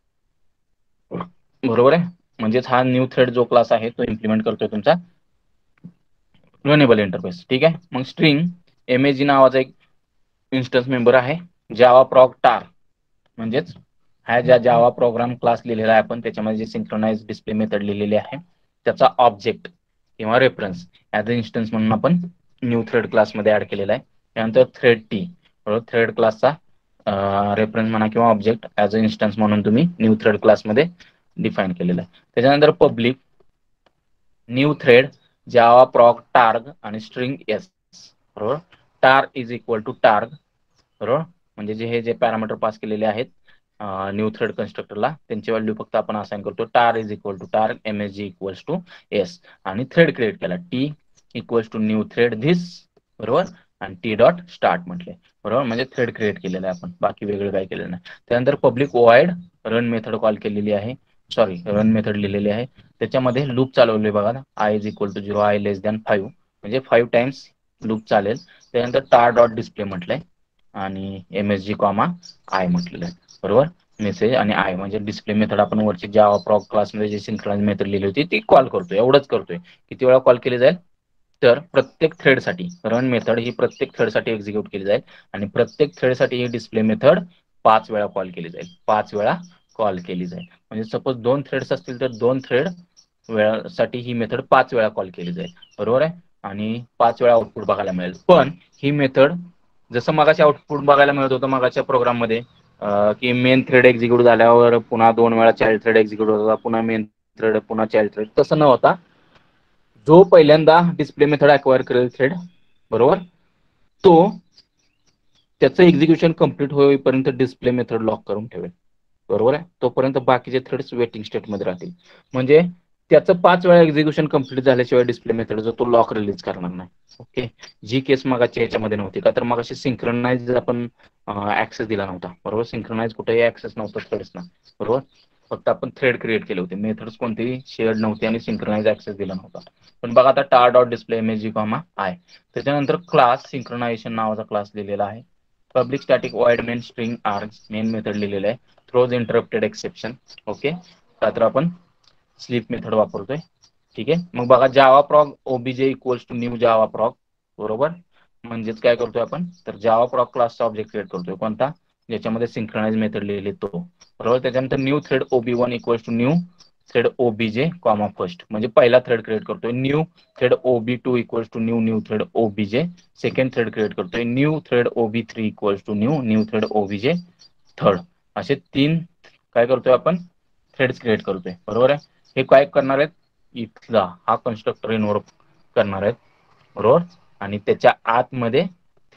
बरोबर आहे. म्हणजेच हा न्यू थ्रेड जो क्लास आहे तो इम्प्लिमेंट करतोय तुमचा रनेबल इंटरफेस. ठीक आहे. मग स्ट्रिंग एमएजी नावाचा एक इन्स्टन्स मेंबर आहे, जावा प्रॉग टार, म्हणजेच हा ज्या जावा प्रोग्राम क्लास लिहिलेला आहे आपण त्याच्यामध्ये जे सिंक्रोनाइज डिस्प्ले मेथड लिहिलेली आहे त्याचा ऑब्जेक्ट किंवा रेफरन्स ॲज अ इन्स्टन्स म्हणून आपण न्यू थ्रेड क्लासमध्ये ऍड केलेला आहे. त्यानंतर थ्रेड टी, बरोबर, थ्रेड क्लासचा रेफरन्स म्हणा किंवा ऑब्जेक्ट ॲज अ इन्स्टन्स म्हणून तुम्ही न्यू थ्रेड क्लासमध्ये डिफाईन केलेला आहे. त्याच्यानंतर पब्लिक न्यू थ्रेड जावा प्रॉग टार्ग आणि स्ट्रिंग एस, बरोबर. टार इज इक्वल टू टार्ग, बरोबर. म्हणजे जे हे जे पॅरामीटर पास केलेले आहेत न्यू थ्रेड कन्स्ट्रक्टरला त्यांची व्हॅल्यू फक्त आपण असाइन करतो. Tar is equal to targ, MSG equals to S आणि थ्रेड क्रिएट केला T equals to new thread this, बरोबर, आणि टी डॉट स्टार्ट म्हटले, बरोबर. म्हणजे थ्रेड क्रिएट केलेलं आहे आपण, बाकी वेगळं काय केलेलं नाही. त्यानंतर public void run method call केलेली आहे, सॉरी रन मेथड लिहिलेली आहे. त्याच्यामध्ये लूप चालवले बघा, i is equal to 0, i less than 5 म्हणजे 5 टाइम्स लूप चालेल. त्यानंतर टार डॉट डिस्प्ले म्हटलंय आणि एमएसजी कॉमा आय म्हटलेलं आहे, बरोबर. मेसेज आणि आय म्हणजे डिस्प्ले मेथड आपण वरची जावा प्रॉग क्लासमध्ये जी सिंक्रोनाइज मेथड लिहिली होती ती कॉल करतोय, एवढंच करतोय. किती वेळा कॉल केली जाईल तर प्रत्येक थ्रेडसाठी रन मेथड ही प्रत्येक थ्रेडसाठी एक्झिक्यूट केली जाईल आणि प्रत्येक थ्रेडसाठी ही डिस्प्ले मेथड 5 वेळा कॉल केली जाईल, 5 वेळा कॉल केली जाईल. म्हणजे सपोज 2 थ्रेड्स असतील तर 2 थ्रेड वेळासाठी ही मेथड 5 वेळा कॉल केली जाईल, बरोबर आहे. आणि 5 वेळा आउटपुट बघायला मिळेल. पण ही मेथड जसं मगाशी आउटपुट बघायला मिळत होतं मगाच्या प्रोग्राममध्ये की मेन थ्रेड एक्झिक्यूट झाल्यावर पुन्हा 2 वेळा चाइल्ड थ्रेड एक्झिक्यूट होता, पुन्हा मेन थ्रेड, पुन्हा चाइल्ड थ्रेड, तसं न होता जो पहिल्यांदा डिस्प्ले मेथड अक्वायर करेल थ्रेड, बरोबर, तो त्याचं एक्झिक्युशन कंप्लीट होईपर्यंत डिस्प्ले मेथड लॉक करून ठेवेल, बरोबर आहे. तोपर्यंत बाकीचे थ्रेड्स वेटिंग स्टेटमध्ये राहतील. म्हणजे त्याचं 5 वेळा एक्झिक्युशन कंप्लीट झाल्याशिवाय डिस्प्ले मेथड जो तो लॉक रिलीज करणार नाही. ओके. जी केस मगाच्या याच्यामध्ये नव्हती का, तर मगाशी सिंक्रोनाइज आपण ऍक्सेस दिला नव्हता, बरोबर. सिंक्रोनाइज कुठेही ऍक्सेस नव्हता थ्रेड्सना, बरोबर. फक्त आपण थ्रेड क्रिएट केले होते, मेथड्स कोणतीही शेअर्ड नव्हती आणि सिंक्रोनाइज ऍक्सेस दिला नव्हता. पण बघा आता tar dot display MSG comma I. त्याच्यानंतर क्लास सिंक्रोनायझेशन नावाचा क्लास लिहिलेला आहे. Public static void main string args main method लिहिलेलं आहे. Throws interrupted exception, okay. तर आपण स्लीप मेथड वापरतोय, ठीक आहे. मग बघा Java prog obj equals to new Java prog, बरोबर. म्हणजेच काय करतोय आपण तर जावा प्रॉग क्लासचा ऑब्जेक्ट क्रिएट करतोय, कोणता, ज्याच्यामध्ये सिंक्रोनाइज मेथड लिहिली तो, बरोबर. त्याच्यानंतर new thread ओबी1 equals to new thread obj comma first, म्हणजे पहिला थ्रेड क्रिएट करतोय. न्यू थ्रेड ओबी2 equals to new thread obj second thread create करतोय. न्यू थ्रेड ओबी3 equals to new thread obj third. असे 3 काय करतोय आपण थ्रेड्स क्रिएट करतोय, बरोबर आहे. हे काय करणार आहेत, इथला हा कन्स्ट्रक्टर इन्व्होक करणार आहेत, बरोबर. आणि त्याच्या आतमध्ये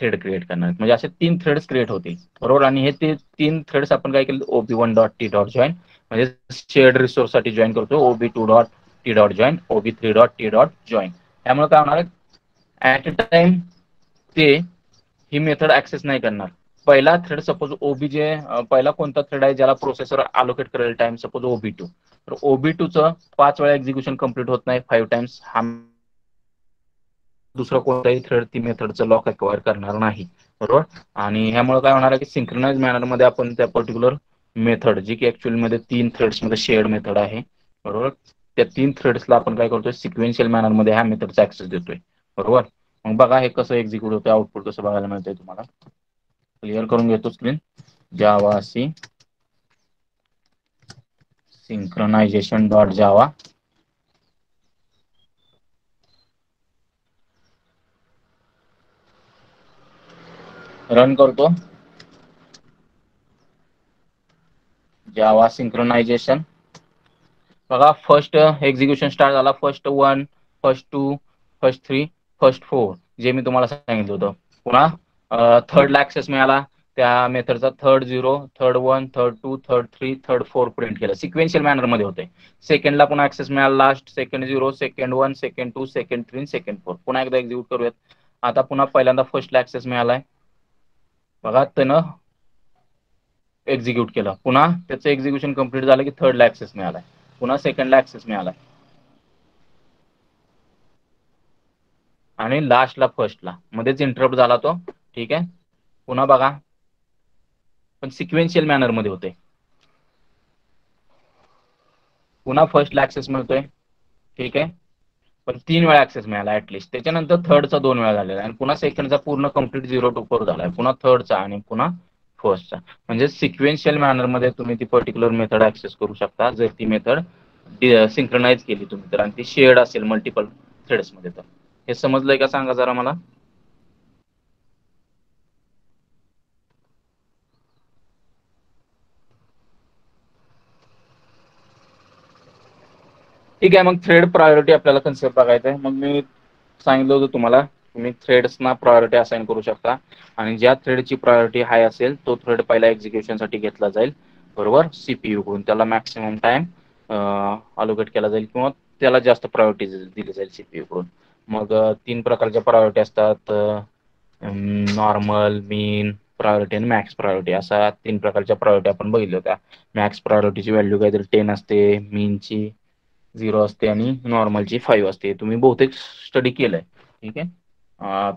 थ्रेड क्रिएट करणार आहेत, म्हणजे असे 3 थ्रेड्स क्रिएट होतील, बरोबर. आणि हे 3 थ्रेड्स आपण काय केलं, ओबी1 डॉट टी डॉट जॉईन म्हणजे शेअर्ड रिसोर्स साठी जॉईन करतो, ओबी2 डॉट टी डॉट जॉईन, ओबी3 डॉट टी डॉट जॉईन. त्यामुळे काय होणार आहे, ऍट अ टाइम ते ही मेथड ऍक्सेस नाही करणार, पहिला थ्रेड सपोज ओबीजे, पहिला कोणता थ्रेड आहे ज्याला प्रोसेसर अलोकेट करेल टाइम, सपोज OB2. तर OB2चं 5 वेळा एक्झिक्युशन कंप्लीट होत नाही 5 टाइम्स. हा दुसरा कोणताही थ्रेड ती मेथडचं लॉक अक्वायर करणार नाही, बरोबर. आणि ह्यामुळे काय होणार आहे की सिंक्रोनाइज मॅनर मध्ये आपण त्या पर्टिक्युलर मेथड, जी की ऍक्च्युअली मध्ये 3 थ्रेड्स मध्ये शेअर्ड मेथड आहे, बरोबर, त्या 3 थ्रेड्सला आपण काय करतोय, सिक्वेन्शियल मॅनर मध्ये ह्या मेथडचा ऍक्सेस देतोय, बरोबर. मग बघा हे कसं एक्झिक्यूट होतं, आउटपुट कसं बघायला मिळतंय तुम्हाला. क्लिअर करून घेतो screen. Java C synchronization dot Java, run करतो. जावा सिंक्रोनाइजेशन, बघा फर्स्ट एक्झिक्युशन स्टार्ट झाला, फर्स्ट 1, फर्स्ट 2, फर्स्ट 3, फर्स्ट 4, जे मी तुम्हाला सांगितलं होतं. पुन्हा थर्डला ऍक्सेस मिळाला त्या मेथडचा, third 0, third 1, third 2, third 3, third 4 print केलं, सिक्वेन्शियल मॅनर मध्ये होते. सेकंडला पुन्हा ऍक्सेस मिळाला, last second 0, second 1, second 2, second 3, second 4. पुन्हा एकदा एक्झिक्यूट करूयात. आता पुन्हा पहिल्यांदा फर्स्टला ऍक्सेस मिळालाय, बघा त्यानं एक्झिक्यूट केलं. पुन्हा त्याचं एक्झिक्युशन कंप्लीट झालं की थर्डला ऍक्सेस मिळालाय, पुन्हा सेकंडला ऍक्सेस मिळालाय, आणि लास्टला फर्स्टला मध्येच इंटरप्ट झाला तो. ठीक आहे, पुन्हा बघा पण सिक्वेन्शियल मॅनर मध्ये होते. पुन्हा फर्स्टला ऍक्सेस मिळतोय, ठीक आहे, पण 3 वेळा ऍक्सेस मिळाला ऍटलिस्ट. त्याच्यानंतर थर्डचा 2 वेळा झालेला आहे, आणि पुन्हा सेकंडचा पूर्ण कंप्लीट 0 to 4 झालाय, पुन्हा थर्डचा आणि पुन्हा फर्स्टचा. म्हणजे सिक्वेन्शियल मॅनर मध्ये तुम्ही ती पर्टिक्युलर मेथड ऍक्सेस करू शकता, जर ती मेथड सिंक्रोनाइज केली तुम्ही तर, आणि ती शेअर्ड असेल मल्टिपल थ्रेड्स मध्ये तर. हे समजलंय का सांगा जरा मला. ठीक आहे, मग थ्रेड प्रायोरिटी आपल्याला कन्सेप्ट बघायचा आहे. मग मी सांगितलं होतं तुम्हाला, तुम्ही थ्रेड्सना प्रायोरिटी असाइन करू शकता, आणि ज्या थ्रेडची प्रायोरिटी हाय असेल तो थ्रेड पहिला एक्झिक्युशनसाठी घेतला जाईल, बरोबर, सीपीयू कडून. त्याला मॅक्सिमम टाइम अलोकेट केला जाईल, किंवा त्याला जास्त प्रायोरिटी दिली जाईल सीपीयू कडून. मग 3 प्रकारच्या प्रायोरिटी असतात, नॉर्मल, मीन प्रायोरिटी आणि मॅक्स प्रायोरिटी. असा 3 प्रकारच्या प्रायोरिटी आपण बघितल्या होत्या. मॅक्स प्रायोरिटीची व्हॅल्यू काहीतरी 10 असते, मीनची 0 असते, आणि नॉर्मलची 5 असते. तुम्ही बहुतेक स्टडी केलंय, ठीक आहे,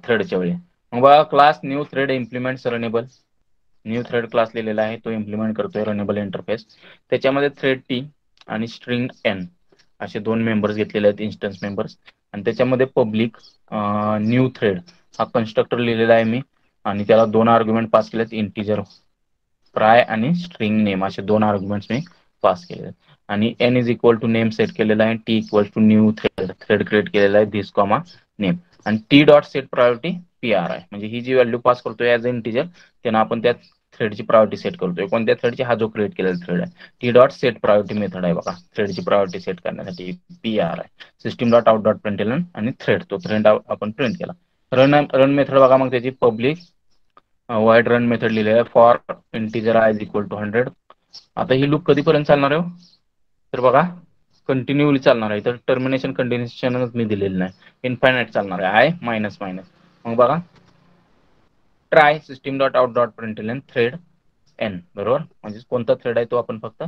थ्रेडच्या वेळी. मग बघा, class new thread implements runnable. New thread class लिहिलेला आहे, तो इम्प्लिमेंट करतोय रनेबल इंटरफेस. त्याच्यामध्ये थ्रेड टी आणि स्ट्रिंग एन असे 2 मेंबर्स घेतलेले आहेत, इन्स्टन्स मेंबर्स. आणि त्याच्यामध्ये पब्लिक न्यू थ्रेड हा कन्स्ट्रक्टर लिहिलेला आहे मी, आणि त्याला 2 आर्ग्युमेंट पास केलेत, इंटिजर प्राय आणि स्ट्रिंग नेम असे 2 आर्ग्युमेंट्स मी पास केले. आणि n is equal to name set केलेला आहे, t equal to new thread, thread create केलेला आहे, धिस कॉमा नेम. आणि t dot set priority PR आहे, म्हणजे ही जी व्हॅल्यू पास करतोय ऍज अ इंटिजर, त्यांना आपण त्या थ्रेडची प्रायोरिटी सेट करतोय. कोणत्या थ्रेडची, हा जो क्रिएट केलेला थ्रेड आहे. T dot set priority method आहे बघा, थ्रेडची प्रायोरिटी सेट करण्यासाठी PR आहे. System dot out dot println, आणि थ्रेड, तो थ्रेड आपण प्रिंट केला. रन मेथड बघा, मग त्याची पब्लिक वाईड रन मेथड लिहिलेलं आहे, for integer I is equal to 100. आता ही लूप कधीपर्यंत चालणार आहे, तर बघा कंटिन्यूली चालणार आहे. तर टर्मिनेशन कंडिशनच मी दिलेली नाही, इन्फायनाइट चालणार आहे, आय मायनस मायनस. मग बघा, try system dot out dot println thread n, बरोबर, म्हणजे कोणता थ्रेड आहे तो आपण फक्त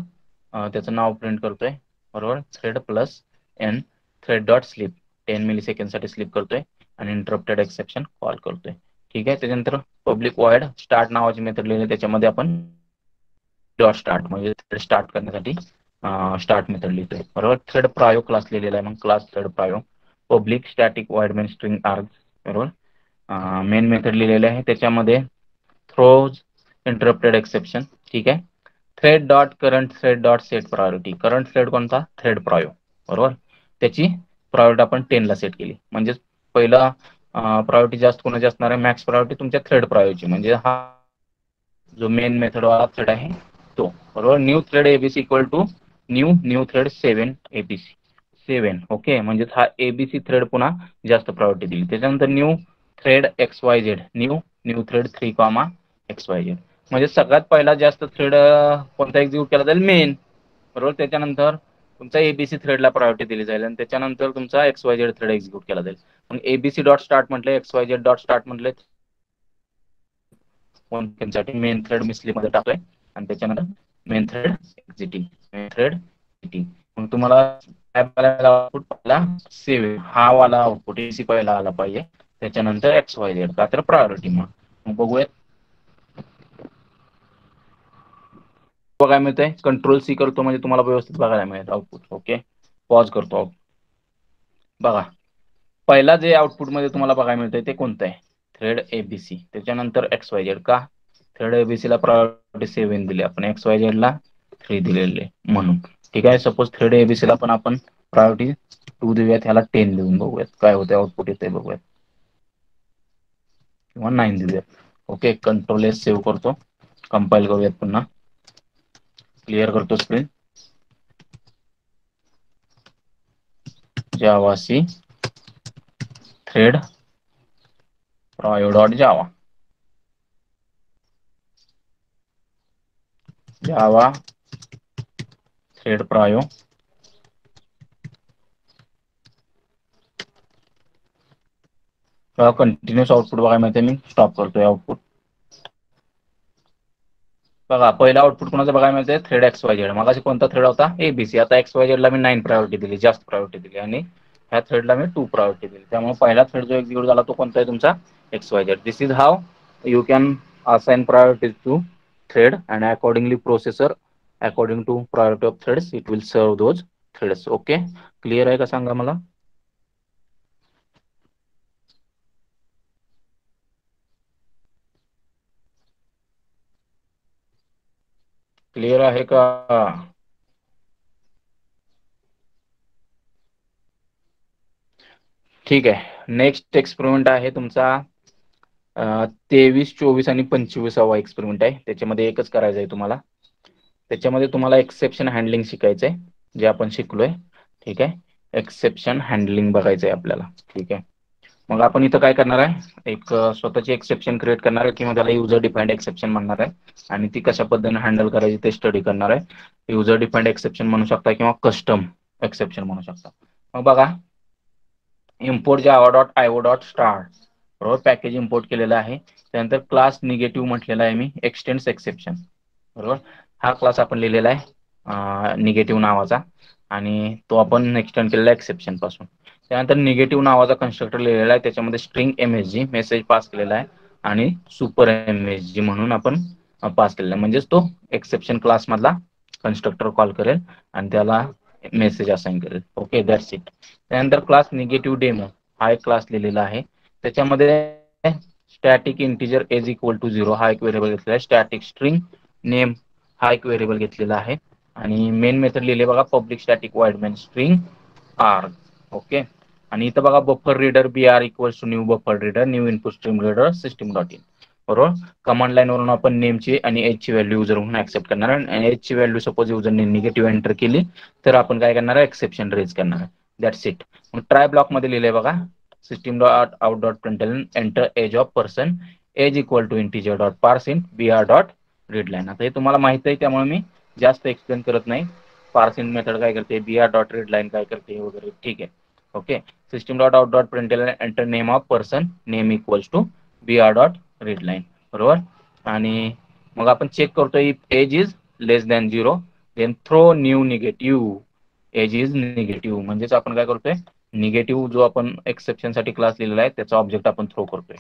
त्याचं नाव प्रिंट करतोय, बरोबर. Thread plus N, thread dot sleep 10 millisecond साठी स्लीप करतोय, आणि इंटरप्टेड एक्सेप्शन कॉल करतोय. ठीक आहे, त्याच्यानंतर पब्लिक वॉइड स्टार्ट नावाची मेथड लिहिली, त्याच्यामध्ये आपण डॉट स्टार्ट म्हणजे थ्रेड स्टार्ट करण्यासाठी स्टार्ट मेथड लिहितोय, बरोबर. थ्रेड प्रायो क्लास लिहिलेला आहे, मग class thread prio, public static void main string arg, बरोबर. मेन मेथड लिहिलेले आहे, त्याच्यामध्ये थ्रोज इंटरप्टेड एक्सेप्शन. ठीक आहे, thread dot current thread dot set priority. Current thread कोणता, थ्रेड प्रायो, बरोबर. त्याची प्रायोरिटी आपण 10 ला सेट केली, म्हणजे पहिला प्रायोरिटी जास्त कोणाची असणार आहे, मॅक्स प्रायोरिटी तुमच्या थ्रेड प्रायोची, म्हणजे हा जो मेन मेथड वाला थ्रेड आहे तो, बरोबर. New thread ABC equal to new thread 7 ABC 7, okay. म्हणजे हा एबीसी थ्रेड पुन्हा जास्त प्रायोरिटी दिली. त्याच्यानंतर new thread XYZ, new thread 3, XYZ. म्हणजे सगळ्यात पहिला जास्त थ्रेड कोणता एक्झिक्यूट केला जाईल, मेन, बरोबर. त्याच्यानंतर तुमचा एबीसी थ्रेडला प्रायोरिटी दिली जाईल, आणि त्याच्यानंतर तुमचा XYZ थ्रेड एक्झिक्यूट केला जाईल. मग एबीसी डॉट स्टार्ट म्हटले, XYZ डॉट स्टार्ट म्हटले, साठी मेन थ्रेड मिसली मध्ये टाकतोय आणि त्याच्यानंतर मेन थ्रेड एक्झिटिंग, मेन थ्रेड एक्झिटिंग. मग तुम्हाला आउटपुट पहिला सेव्ह हा वाला आउटपुट एसी पहिला आला पाहिजे, त्याच्यानंतर XYZ का तर प्रायोरिटी. मग बघूयात बघायला मिळतंय. कंट्रोल C करतो म्हणजे तुम्हाला व्यवस्थित बघायला मिळेल आउटपुट. ओके, पॉज करतो. बघा पहिला जे आउटपुट मध्ये तुम्हाला बघायला मिळतंय ते कोणतं आहे, थ्रेड ABC, त्याच्यानंतर XYZ. का थ्रेड ABC ला प्रायोरिटी 7 दिली आपण, XYZ ला 3 दिलेले म्हणून. ठीक आहे, सपोज थ्रेड ABC ला पण आपण प्रायोरिटी 2 देऊयात, ह्याला 10 देऊन बघूयात काय होते आउटपुट येते बघूयात, किंवा 9 देऊयात. ओके, कंट्रोल S सेव्ह करतो, कंपाइल करूयात, पुन्हा क्लिअर करतो screen. Java C thread prio.java, जावा थ्रेड prio कंटिन्युअस आउटपुट बघायला मिळते. मी स्टॉप करतोय आउटपुट. बघा पहिला आउटपुट कोणाचा बघायला मिळते, थ्रेड XYZ. मगाशी कोणता थ्रेड होता, ABC. आता XYZ ला मी 9 प्रायोरिटी दिली, जास्त प्रायोरिटी दिली, आणि ह्या थ्रेडला मी 2 प्रायोरिटी दिली. त्यामुळे पहिला थ्रेड जो एक्झिक्यूट झाला तो कोणता आहे तुमचा, XYZ. This is how you can assign priorities to thread and accordingly processor according to priority of threads it will serve those threads. Okay, clear आहे का सांगा मला. क्लिअर आहे का. ठीक आहे, नेक्स्ट एक्सपेरिमेंट आहे तुमचा 23, 24 आणि 25वा एक्सपेरिमेंट आहे. त्याच्यामध्ये एकच करायचं आहे तुम्हाला. त्याच्यामध्ये तुम्हाला एक्सेप्शन हँडलिंग शिकायचंय, जे आपण शिकलोय. ठीक आहे, एक्सेप्शन हँडलिंग बघायचंय आपल्याला. ठीक आहे, मग आपण इथं काय करणार आहे, एक स्वतःची एक्सेप्शन क्रिएट करणार आहे, किंवा त्याला युजर डिफाइंड एक्सेप्शन म्हणणार आहे, आणि ती कशा पद्धतीने हँडल करायची ते स्टडी करणार आहे. युजर डिफाइंड एक्सेप्शन म्हणू शकता किंवा कस्टम एक्सेप्शन म्हणू शकता. मग बघा, इम्पोर्ट java.io.start बरोबर, पॅकेज इम्पोर्ट केलेला आहे. त्यानंतर क्लास निगेटिव्ह म्हटलेला आहे मी, एक्सटेंड्स एक्सेप्शन बरोबर. हा क्लास आपण लिहिलेला आहे निगेटिव्ह नावाचा, आणि तो आपण एक्सटेंड केलेला एक्सेप्शन पासून. त्यानंतर निगेटिव्ह नावाचा कन्स्ट्रक्टर लिहिलेला आहे, त्याच्यामध्ये स्ट्रिंग MSG मेसेज पास केलेला आहे, आणि सुपर MSG म्हणून आपण पास केलेला आहे. म्हणजेच तो एक्सेप्शन क्लास मधला कन्स्ट्रक्टर कॉल करेल आणि त्याला मेसेज असाइन करेल. Okay, that's it. त्यानंतर क्लास निगेटिव्ह डेमो हा एक क्लास लिहिलेला आहे. त्याच्यामध्ये static integer age equal to 0 हा एक व्हेरिएबल घेतलेला आहे. स्टॅटिक स्ट्रिंग नेम हा एक व्हेरिएबल घेतलेला आहे, आणि मेन मेथड लिहिले बघा, public static void main string R. Okay, आणि इथं बघा buffer reader BR equals to new buffer reader new input stream reader system.in बरोबर. कमांड लाईन वरून आपण नेमची आणि एजची व्हॅल्यू युजर म्हणून ऍक्सेप्ट करणार आहे, आणि एजची व्हॅल्यू सपोज युजरने निगेटिव्ह एंटर केली तर आपण काय करणार आहे, एक्सेप्शन रेज करणार आहे. That's it. मग ट्राय ब्लॉक मध्ये लिहिले बघा, system.out.println enter age of person age equal to integer dot parse int BR dot read line. आता हे तुम्हाला माहित आहे त्यामुळे मी जास्त एक्सप्लेन करत नाही. पार्सिंट मेथड काय करते, BR डॉट रीडलाईन काय करते वगैरे. ठीक आहे, okay. system.out.println enter name of person name equals to BR dot read line बरोबर. आणि मग आपण चेक करतोय if age is less than 0 then throw new negative age is negative. म्हणजेच आपण काय करतोय, निगेटिव्ह जो आपण एक्सेप्शन साठी क्लास लिहिलेला आहे त्याचा ऑब्जेक्ट आपण थ्रो करतोय.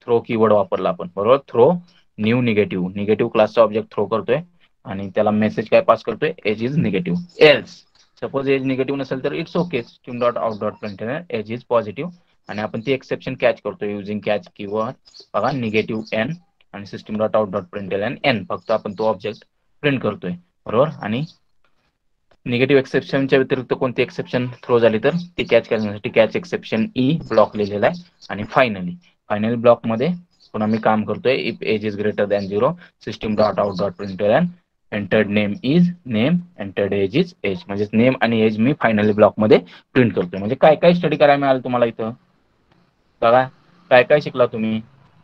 थ्रो कीवर्ड वापरला आपण बरोबर. थ्रो न्यू निगेटिव्ह क्लासचा ऑब्जेक्ट थ्रो करतोय, आणि त्याला मेसेज काय पास करतोय, age is negative. Else suppose age negative नसेल तर it's okay, system.out.println age is positive, आणि आपण ती एक्सेप्शन कॅच करतोय युजिंग कॅच कीवर्ड बघा, निगेटिव्ह n आणि system.out.println n, फक्त आपण तो ऑब्जेक्ट प्रिंट करतोय बरोबर. आणि निगेटिव्ह एक्सेप्शनच्या व्यतिरिक्त कोणती एक्सेप्शन थ्रो झाली तर ती कॅच करण्यासाठी कॅच एक्सेप्शन E ब्लॉक लिहिलेला आहे. आणि फायनली ब्लॉक मध्ये पुन्हा मी काम करतोय, if age is greater than 0 system.out.println entered name is name entered age is age. म्हणजे नेम आणि एज मी फायनली ब्लॉक मध्ये प्रिंट करतोय. म्हणजे काय काय स्टडी करायला मिळालं तुम्हाला इथं बघा, काय काय शिकला तुम्ही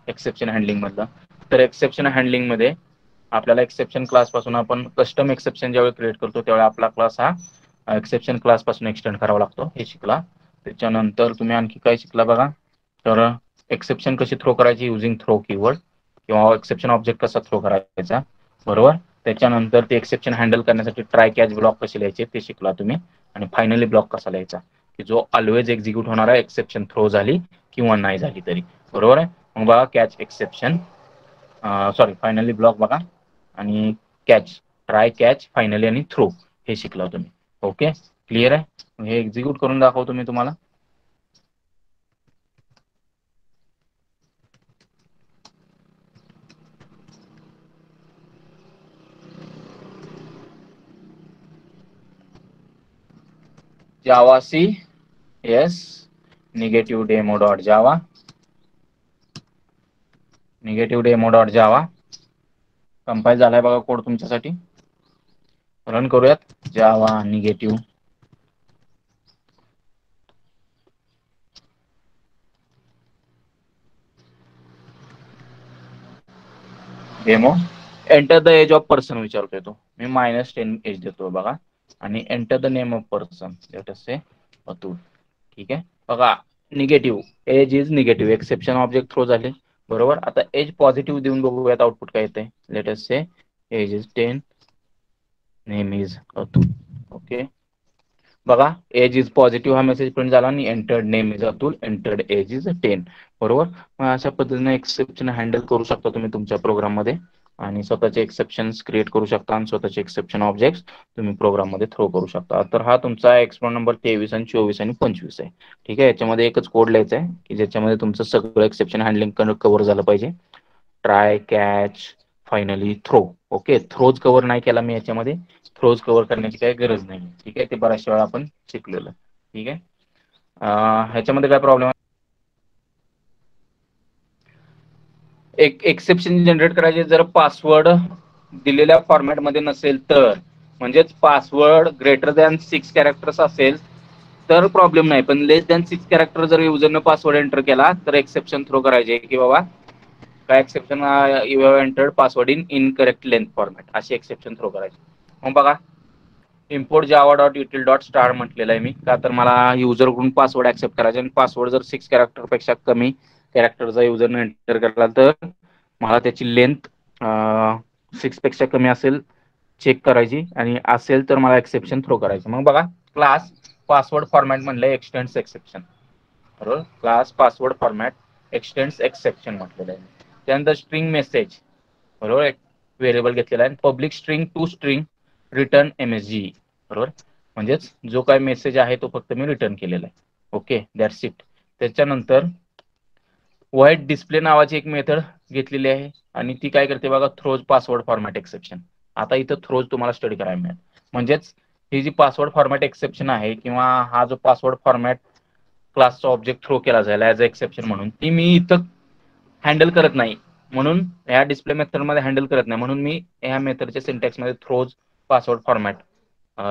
एक्सेप्शन हँडलिंग मधलं. तर एक्सेप्शन हँडलिंग मध्ये आपल्याला एक्सेप्शन क्लास पासून आपण कस्टम एक्सेप्शन ज्यावेळी क्रिएट करतो त्यावेळी आपला क्लास हा एक्सेप्शन क्लास पासून एक्सटेंड करावा लागतो, हे शिकला. त्याच्यानंतर तुम्ही आणखी काय शिकला बघा, तर एक्सेप्शन कशी थ्रो करायची युजिंग थ्रो कीवर्ड. किंवा एक्सेप्शन ऑब्जेक्ट कसा थ्रो करायचा, बरोबर. त्याच्यानंतर ते एक्सेप्शन हँडल करण्यासाठी ट्राय कॅच ब्लॉक कसे लिहायचे ते शिकला तुम्ही. आणि फायनली ब्लॉक कसा लिहायचा की जो ऑलवेज एक्झिक्यूट होणारा एक्सेप्शन थ्रो झाली किंवा नाही झाली तरी, बरोबर आहे. मग बघा catch exception, sorry finally block बघा, आणि कॅच, ट्राय कॅच, फायनली आणि थ्रो हे शिकला तुम्ही. ओके, क्लिअर आहे. हे एक्झिक्यूट करून दाखवतो मी तुम्हाला. Java C, yes, negative demo dot Java, negative demo dot Java compile झालाय बघा कोड तुमच्यासाठी. रन करूयात. Java negative demo. Enter the age of person विचारतोय तो, मी -10 एज देतो बघा, आणि enter the name of person, let us say Atul. ठीक आहे, बघा negative age is negative, exception object throw झाले, बरोबर. आता एज पॉझिटिव्ह देऊन बघूयात आउटपुट काय येते. Let us say age is 10, name is Atul. Okay, बघा एज इज पॉझिटिव्ह हा मेसेज प्रिंट झाला आणि entered name is Atul, entered age is 10, बरोबर. मग अशा पद्धतीने एक्सेप्शन हँडल करू शकता तुम्ही तुमच्या प्रोग्राममध्ये, आणि स्वतःचे एक्सेप्शन्स क्रिएट करू शकता आणि स्वतःचे एक्सेप्शन ऑब्जेक्ट्स तुम्ही प्रोग्राममध्ये थ्रो करू शकता. तर हा तुमचा एक्सप्लोर नंबर 23 आणि 24 आणि 25 आहे. ठीक आहे, याच्यामध्ये एकच कोड लिहायचा आहे की ज्याच्यामध्ये तुमचं सगळं एक्सेप्शन हँडलिंग कव्हर झालं पाहिजे. Try catch finally throw. Okay, throws cover नाही केला मी याच्यामध्ये, थ्रोज कव्हर करण्याची काही गरज नाही. ठीक आहे, ते बऱ्याच वेळा आपण शिकलेलं. ठीक आहे, ह्याच्यामध्ये काय प्रॉब्लेम आहे. एक एक्सेप्शन जनरेट करायचे जर पासवर्ड दिलेल्या फॉर्मॅटमध्ये नसेल तर, म्हणजेच पासवर्ड ग्रेटर दॅन 6 कॅरेक्टर्स असेल तर प्रॉब्लेम नाही, पण लेस दॅन 6 कॅरेक्टर जर युजरनं पासवर्ड एंटर केला तर एक्सेप्शन थ्रो करायचे की बाबा काय exception, you have entered password in incorrect length format, असे एक्सेप्शन थ्रो करायचे. मग बघा import Java dot util dot star म्हटलेलं आहे मी, का तर मला युजरकडून पासवर्ड ऍक्सेप्ट करायचे, आणि पासवर्ड जर 6 कॅरेक्टर पेक्षा कमी कॅरेक्टरचा युजरने एंटर केला तर मला त्याची लेंथ 6 पेक्षा कमी असेल चेक करायची, आणि असेल तर मला एक्सेप्शन थ्रो करायचं. मग बघा क्लास पासवर्ड फॉर्मॅट म्हणलं एक्सटेंड्स एक्सेप्शन, बरोबर. Class password format x tends exception म्हटलेलं आहे. त्यानंतर स्ट्रिंग मेसेज, बरोबर, एक व्हेरिएबल घेतलेला आहे. Public string to string return MSG, बरोबर. म्हणजेच जो काय मेसेज आहे तो फक्त मी रिटर्न केलेला आहे. Okay, that's it. त्याच्यानंतर व्हाईट डिस्प्ले नावाची एक मेथड घेतलेली आहे, आणि ती काय करते बघा, थ्रोज पासवर्ड फॉर्मॅट एक्सेप्शन. आता इथं थ्रोज तुम्हाला स्टडी करायला मिळेल. म्हणजेच ही जी पासवर्ड फॉर्मॅट एक्सेप्शन आहे, किंवा हा जो पासवर्ड फॉर्मॅट क्लासचा ऑब्जेक्ट थ्रो केला जाईल ऍज अ एक्सेप्शन म्हणून, ती मी इथं हँडल करत नाही, म्हणून ह्या डिस्प्ले मेथडमध्ये हँडल करत नाही, म्हणून मी ह्या मेथडच्या सिंटॅक्समध्ये throws password format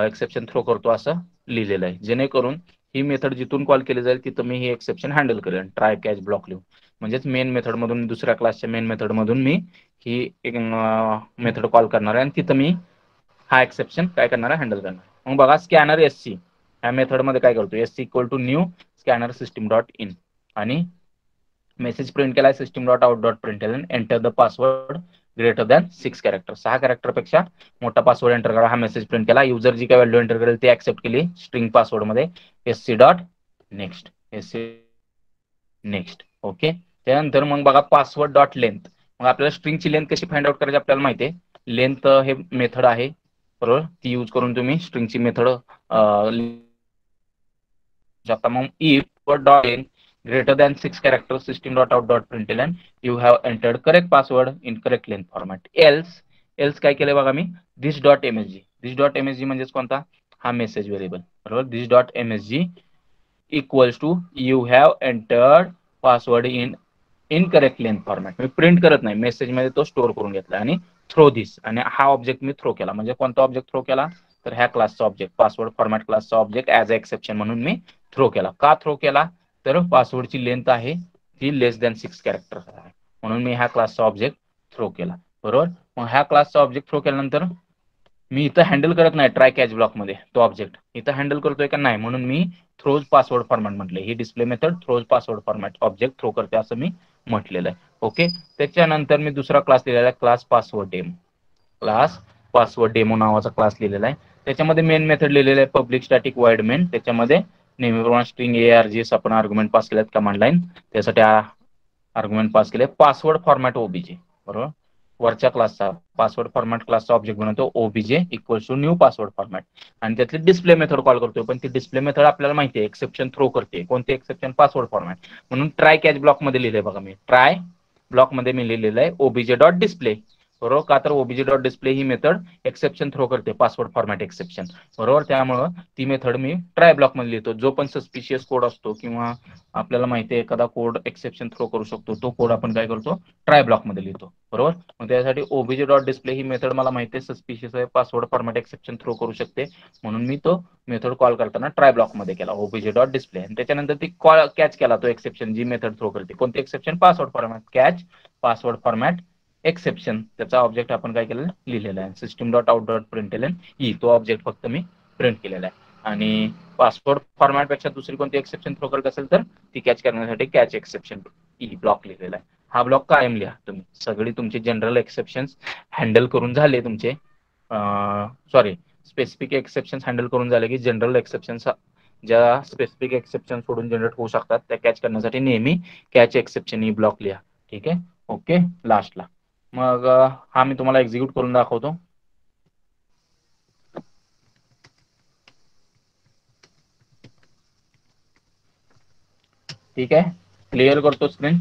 exception throw करतो असं लिहिलेलं आहे, जेणेकरून ही मेथड जिथून कॉल केली जाईल तिथं मी ही एक्सेप्शन हँडल करेन. ट्राय कॅच ब्लॉक लिहून, म्हणजेच मेन मेथडमधून, दुसऱ्या क्लासच्या मेन मेथडमधून मी ही एक मेथड कॉल करणार आहे, आणि तिथं मी हा एक्सेप्शन काय करणार आहे, हँडल करणार. मग बघा स्कॅनर SC ह्या मेथडमध्ये काय करतो, SC equal to new scanner system dot in, आणि मेसेज प्रिंट केलाय system dot out dot println, enter the password greater than 6 character, 6 character पेक्षा मोठा पासवर्ड एंटर करा, हा मेसेज प्रिंट केला. युजर जी काय व्हॅल्यू एंटर करेल ती ऍक्सेप्ट केली स्ट्रिंग पासवर्ड मध्ये, SC dot next, SC next. Okay, त्यानंतर मग बघा पासवर्ड डॉट लेंथ. मग आपल्याला स्ट्रिंगची लेंथ कशी फाइंड आउट करायची आपल्याला माहिती आहे. लेंथ हे मेथड आहे, बरोबर, ती यूज करून तुम्ही स्ट्रिंगची मेथड मग if dot length greater than 6 characters system dot out dot println you have entered correct password in correct length format. else काय केलंय बघा मी, this dot msg म्हणजेच कोणता, हा मेसेज व्हेरिएबल, बरोबर. this dot msg equals to you have entered password in incorrect length format. मी print करत नाही, मेसेज मध्ये तो स्टोअर करून घेतला, आणि थ्रो दिस, आणि हा ऑब्जेक्ट मी थ्रो केला. म्हणजे कोणता ऑब्जेक्ट थ्रो केला, तर ह्या क्लासचा ऑब्जेक्ट, पासवर्ड फॉर्मॅट क्लासचा ऑब्जेक्ट ऍज अ एक्सेप्शन म्हणून मी थ्रो केला. का थ्रो केला, तर पासवर्डची लेंथ आहे ती लेस दॅन 6 कॅरेक्टर आहे, म्हणून मी ह्या क्लासचा ऑब्जेक्ट थ्रो केला, बरोबर. मग ह्या क्लासचा ऑब्जेक्ट थ्रो केल्यानंतर मी इथं हँडल करत नाही ट्राय कॅच ब्लॉक मध्ये तो ऑब्जेक्ट, इथं हँडल करतोय का नाही, म्हणून मी थ्रोज पासवर्ड फॉर्मॅट म्हटले. ही display method throws password format object throw करते असं मी म्हटलेलं आहे. ओके, त्याच्यानंतर मी दुसरा क्लास लिहिलेला आहे, class password demo. Class password demo नावाचा क्लास लिहिलेला आहे. त्याच्यामध्ये मेन मेथड लिहिलेलं आहे पब्लिक स्टॅटिक वाईड मेन. त्याच्यामध्ये नेहमीप्रमाणे स्ट्रिंग ARGS आपण आर्ग्युमेंट पास केल्यात कमांड लाईन, त्यासाठी आर्ग्युमेंट पास केले. पासवर्ड फॉर्मॅट ओबीजे, बरोबर. वरच्या क्लासचा पासवर्ड फॉर्मॅट क्लासचा ऑब्जेक्ट बनवतो O B J equals to new password format, आणि त्यातली डिस्प्ले मेथड कॉल करतोय. पण ती डिस्प्ले मेथड आपल्याला माहिती आहे एक्सेप्शन थ्रो करते. कोणते एक्सेप्शन? Password format. म्हणून ट्राय कॅच ब्लॉक मध्ये लिहिलंय बघा, मी ट्राय ब्लॉक मध्ये मी लिहिलेलं आहे ओबीजे डॉट डिस्प्ले, बरोबर. का तर ओबीजे डॉट डिस्प्ले ही मेथड एक्सेप्शन थ्रो करते, पासवर्ड फॉर्मॅट एक्सेप्शन, बरोबर. त्यामुळं ती मेथड मी ट्राय ब्लॉक मध्ये लिहितो. जो पण सस्पिशियस कोड असतो किंवा आपल्याला माहिती आहे एखादा कोड एक्सेप्शन थ्रो करू शकतो, तो कोड आपण काय करतो? ट्राय ब्लॉक मध्ये लिहितो, बरोबर. मग त्यासाठी ओबीजे डॉट डिस्प्ले ही मेथड मला माहिती आहे सस्पिशियस आहे, पासवर्ड फॉर्मॅट एक्सेप्शन थ्रो करू शकते, म्हणून मी तो मेथड कॉल करताना ट्राय ब्लॉक मध्ये केला ओबीजे डॉट डिस्प्ले. आणि त्याच्यानंतर ती कॉल कॅच केला तो एक्सेप्शन जी मेथड थ्रो करते. कोणते exception? Password format catch password format exception. त्याचा ऑब्जेक्ट आपण काय केलेला? लिहिलेला आहे. System dot out dot println E, तो ऑब्जेक्ट फक्त मी प्रिंट केलेला आहे. आणि पासवर्ड फॉर्मॅट पेक्षा दुसरी कोणती एक्सेप्शन थ्रो करत असेल तर ती कॅच करण्यासाठी कॅच एक्सेप्शन ई ब्लॉक लिहिलेला आहे. हा ब्लॉक कायम लिहा तुम्ही. सगळी तुमची जनरल एक्सेप्शन्स हँडल करून झाले तुमचे, सॉरी स्पेसिफिक एक्सेप्शन्स हँडल करून झाले की जनरल एक्सेप्शन्स ज्या स्पेसिफिक एक्सेप्शन सोडून जनरेट होऊ शकतात त्या कॅच करण्यासाठी नेहमी कॅच एक्सेप्शन ई ब्लॉक लिहा. ठीक आहे, ओके. लास्टला मग हा मी तुम्हाला एक्झिक्यूट करून दाखवतो. ठीक आहे, क्लिअर करतो स्क्रीन.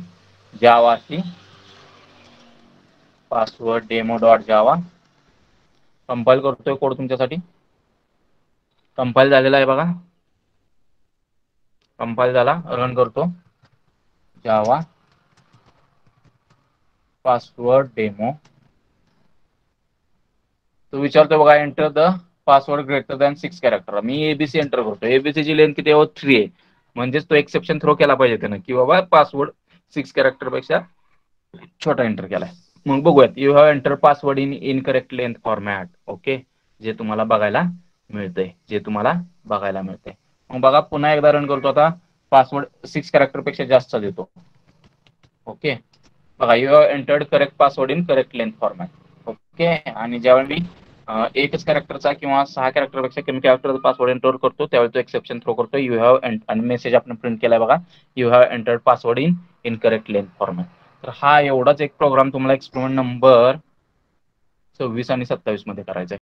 जावाची password demo dot Java compile करतोय कोड तुमच्यासाठी. कंपाईल झालेला आहे बघा, कंपाईल झाला. रन करतो. Java password demo. तो विचारतो बघा, enter the password greater than 6 character. मी एबीसी एंटर करतो. एबीसी ची लेंथ किती आहे? 3 आहे. म्हणजेच तो एक्सेप्शन थ्रो केला पाहिजे त्यानं की बाबा पासवर्ड 6 कॅरेक्टर पेक्षा छोटा एंटर केलाय. मग बघूयात. You have enter password in incorrect length format. Okay, जे तुम्हाला बघायला मिळतंय. मग बघा, पुन्हा एकदा रन करतो. आता पासवर्ड 6 कॅरेक्टर पेक्षा जास्त देतो. ओके, बघा, you have entered correct password in correct length format. Okay, आणि ज्यावेळी मी एकच कॅरेक्टरचा किंवा 6 कॅरेक्टरपेक्षा कमी कॅरेक्टरचा पासवर्ड एंटर करतो त्यावेळी तो एक्सेप्शन थ्रो करतो. यू हॅव आणि मेसेज आपण प्रिंट केलाय बघा, you have entered password in incorrect length format. तर हा एवढाच एक प्रोग्राम तुम्हाला एक्सपेरिमेंट नंबर 26 आणि 27 मध्ये करायचा आहे.